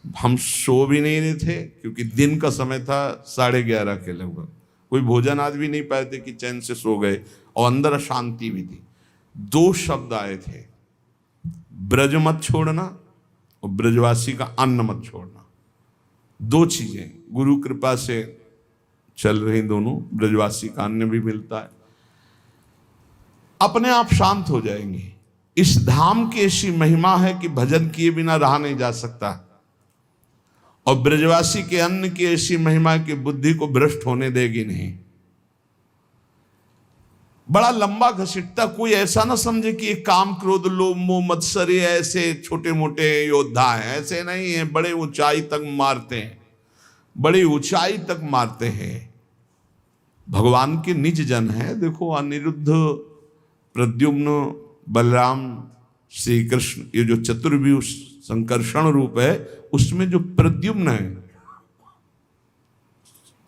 हम सो भी नहीं रहे थे क्योंकि दिन का समय था, 11:30 के लगभग, कोई भोजन आज भी नहीं पाए थे कि चैन से सो गए, और अंदर शांति भी थी। 2 शब्द आए थे, ब्रज मत छोड़ना और ब्रजवासी का अन्न मत छोड़ना। 2 चीजें गुरु कृपा से चल रही दोनों। ब्रजवासी का अन्न भी मिलता है, अपने आप शांत हो जाएंगे। इस धाम की ऐसी महिमा है कि भजन किए बिना रहा नहीं जा सकता, और ब्रजवासी के अन्न की ऐसी महिमा कि बुद्धि को भ्रष्ट होने देगी नहीं। बड़ा लंबा घसीटता, कोई ऐसा ना समझे कि ये काम क्रोध लोभ मोह मत्सर ऐसे छोटे मोटे योद्धा हैं, ऐसे नहीं है। बड़े ऊंचाई तक मारते हैं, बड़ी ऊंचाई तक मारते हैं। भगवान के निज जन है। देखो अनिरुद्ध, प्रद्युम्न, बलराम, श्री कृष्ण, ये जो चतुर्व्यूह संकर्षण रूप है, उसमें जो प्रद्युम्न है,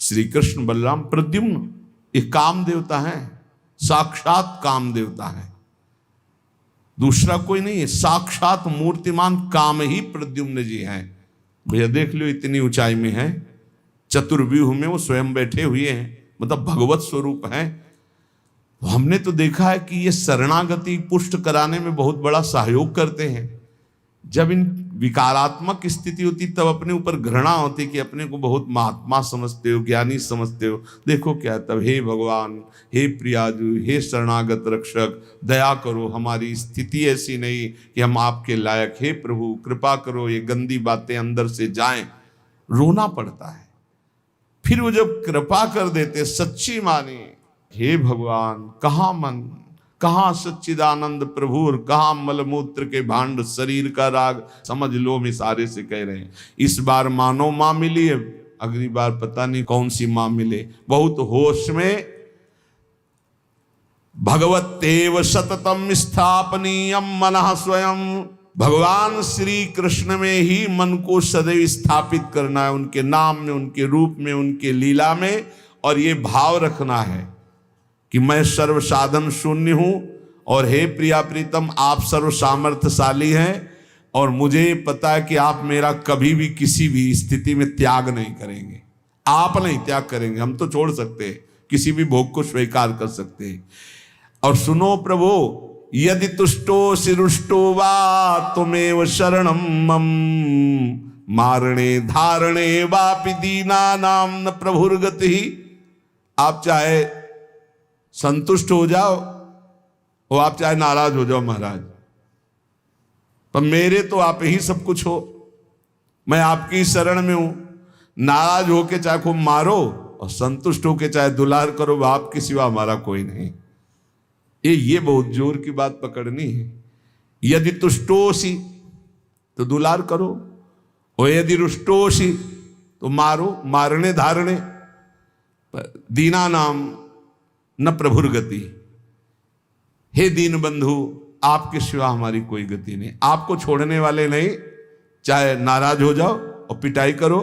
श्री कृष्ण बलराम प्रद्युम्न, ये काम देवता है, साक्षात काम देवता है, दूसरा कोई नहीं है। साक्षात मूर्तिमान काम ही प्रद्युम्न जी हैं। भैया देख लो, इतनी ऊंचाई में है, चतुर्व्यूह में वो स्वयं बैठे हुए हैं, मतलब भगवत स्वरूप हैं। हमने तो देखा है कि ये शरणागति पुष्ट कराने में बहुत बड़ा सहयोग करते हैं। जब इन विकारात्मक स्थिति होती तब अपने ऊपर घृणा होती कि अपने को बहुत महात्मा समझते हो, ज्ञानी समझते हो। देखो क्या, तब हे भगवान, हे प्रियाजू, हे शरणागत रक्षक, दया करो, हमारी स्थिति ऐसी नहीं कि हम आपके लायक, हे प्रभु कृपा करो, ये गंदी बातें अंदर से जाएं। रोना पड़ता है। फिर वो जब कृपा कर देते, सच्ची माने, हे भगवान कहाँ मन, कहाँ सच्चिदानंद प्रभु और कहाँ मलमूत्र के भांड, शरीर का राग, समझ लो हम इशारे से कह रहे हैं। इस बार मानो माँ मिली है, अगली बार पता नहीं कौन सी माँ मिले। बहुत होश में भगवतेव सततम स्थापनीयम मनः स्वयं, भगवान श्री कृष्ण में ही मन को सदैव स्थापित करना है, उनके नाम में, उनके रूप में, उनके लीला में। और ये भाव रखना है कि मैं सर्व साधन शून्य हूं और हे प्रिया प्रीतम आप सर्व सामर्थ्यशाली हैं और मुझे पता है कि आप मेरा कभी भी किसी भी स्थिति में त्याग नहीं करेंगे। आप नहीं त्याग करेंगे, हम तो छोड़ सकते हैं, किसी भी भोग को स्वीकार कर सकते हैं। और सुनो प्रभु, यदि तुष्टोसि रुष्टो वा तुमेव शरणं मम, मारणे धारणे वापि दीनानां न प्रभुर्गति। आप चाहे संतुष्ट हो जाओ और आप चाहे नाराज हो जाओ महाराज, पर मेरे तो आप ही सब कुछ हो, मैं आपकी शरण में हूं। नाराज होके चाहे खूब मारो और संतुष्ट होके चाहे दुलार करो, आपके सिवा हमारा कोई नहीं। ये बहुत जोर की बात पकड़नी है। यदि तुष्टोसी तो दुलार करो और यदि रुष्टोसी तो मारो, मारने धारणे। दीना नाम न प्रभुर गति, हे दीन बंधु आपके सिवा हमारी कोई गति नहीं। आपको छोड़ने वाले नहीं, चाहे नाराज हो जाओ और पिटाई करो,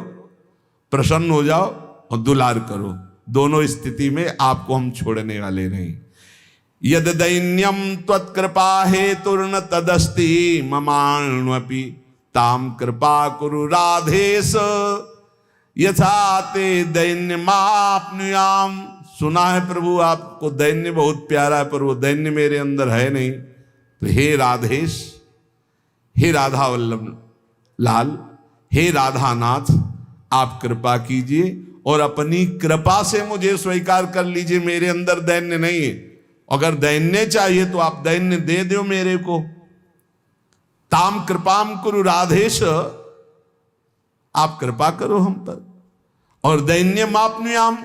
प्रसन्न हो जाओ और दुलार करो, दोनों स्थिति में आपको हम छोड़ने वाले नहीं। यद दैन्यम त्वत्कृपा हेतुर्न तदस्ति ममाण्वपि ताम कृपा कुरु राधेश यथा ते दैन्य माप्नुयाम। सुना है प्रभु आपको दैन्य बहुत प्यारा है, पर वो दैन्य मेरे अंदर है नहीं। तो हे राधेश, हे राधा वल्लभ लाल, हे राधानाथ, आप कृपा कीजिए और अपनी कृपा से मुझे स्वीकार कर लीजिए। मेरे अंदर दैन्य नहीं है, अगर दैन्य चाहिए तो आप दैन्य दे दो मेरे को। ताम कृपाम कुरु राधेश, आप कृपा करो हम पर। और दैन्य मापनुयाम,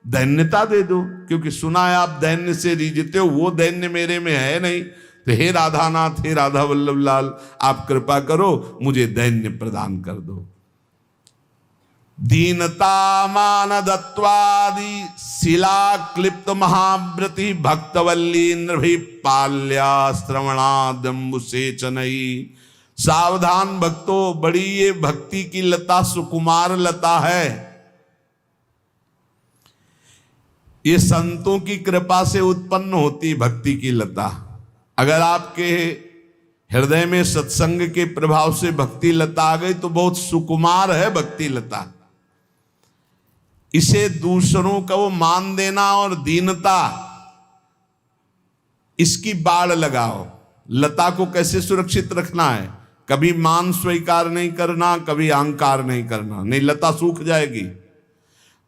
दैन्यता दे दो, क्योंकि सुना है आप दैन्य से रीझते हो, वो दैन्य मेरे में है नहीं। तो हे राधानाथ, हे राधा वल्लभ लाल, आप कृपा करो, मुझे दैन्य प्रदान कर दो। दीनता मान दत्वादि शिला क्लिप्त महाव्रति भक्तवल्ली नृभि पाल्या श्रवणादम्बुसेचनई। सावधान भक्तों, बड़ी ये भक्ति की लता सुकुमार लता है। ये संतों की कृपा से उत्पन्न होती भक्ति की लता। अगर आपके हृदय में सत्संग के प्रभाव से भक्ति लता आ गई तो बहुत सुकुमार है भक्ति लता। इसे दूसरों का वो मान देना और दीनता, इसकी बाड़ लगाओ। लता को कैसे सुरक्षित रखना है? कभी मान स्वीकार नहीं करना, कभी अहंकार नहीं करना, नहीं लता सूख जाएगी।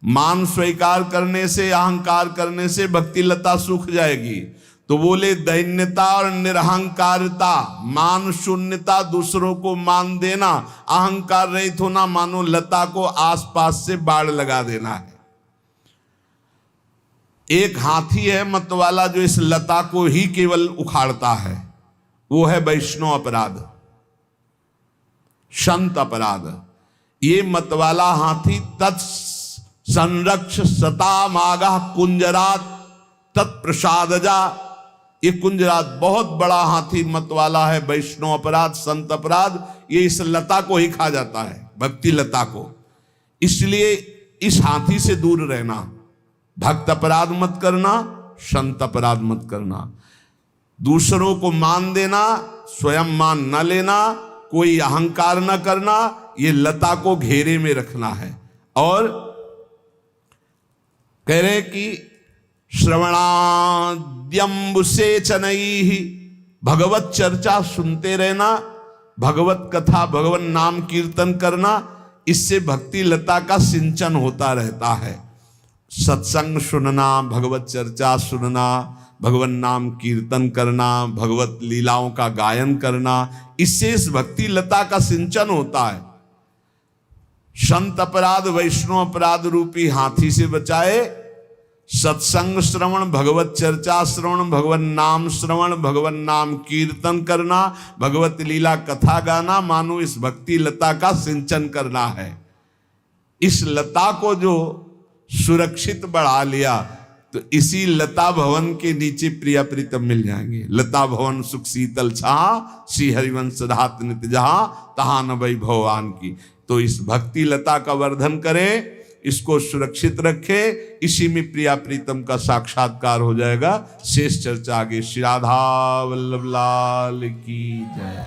मान स्वीकार करने से, अहंकार करने से भक्ति लता सूख जाएगी। तो बोले दैन्यता और निरहंकारता, मान शून्यता, दूसरों को मान देना, अहंकार रहित होना, मानो लता को आसपास से बाढ़ लगा देना है। एक हाथी है मतवाला जो इस लता को ही केवल उखाड़ता है, वो है वैष्णव अपराध, संत अपराध। ये मतवाला हाथी तत्संरक्ष सतामागा कुंजरात तत्प्रसादजा। ये कुंजरात बहुत बड़ा हाथी मतवाला है, वैष्णव अपराध, संत अपराध। ये इस लता को ही खा जाता है, भक्ति लता को। इसलिए इस हाथी से दूर रहना, भक्त अपराध मत करना, संत अपराध मत करना। दूसरों को मान देना, स्वयं मान न लेना, कोई अहंकार न करना, ये लता को घेरे में रखना है। और कह रहे कि श्रवणाद्यम्बुसेचनैहि, भगवत चर्चा सुनते रहना, भगवत कथा, भगवान नाम कीर्तन करना, इससे भक्ति लता का सिंचन होता रहता है। सत्संग सुनना, भगवत चर्चा सुनना, भगवान नाम कीर्तन करना, भगवत लीलाओं का गायन करना, इससे इस भक्ति लता का सिंचन होता है। संत अपराध, वैष्णव अपराध रूपी हाथी से बचाए सत्संग श्रवण, भगवत चर्चा श्रवण, भगवत नाम श्रवण, भगवत नाम कीर्तन करना, भगवत लीला कथा गाना, मानो इस भक्ति लता का सिंचन करना है। इस लता को जो सुरक्षित बढ़ा लिया तो इसी लता भवन के नीचे प्रिया प्रीतम मिल जाएंगे। लता भवन सुख शीतल छाहा, श्री हरिवंश रात नित्य जहां, तहां न वही भगवान की। तो इस भक्ति लता का वर्धन करे, इसको सुरक्षित रखे, इसी में प्रिया प्रीतम का साक्षात्कार हो जाएगा। शेष चर्चा आगे। श्री राधा वल्लभ लाल की जय।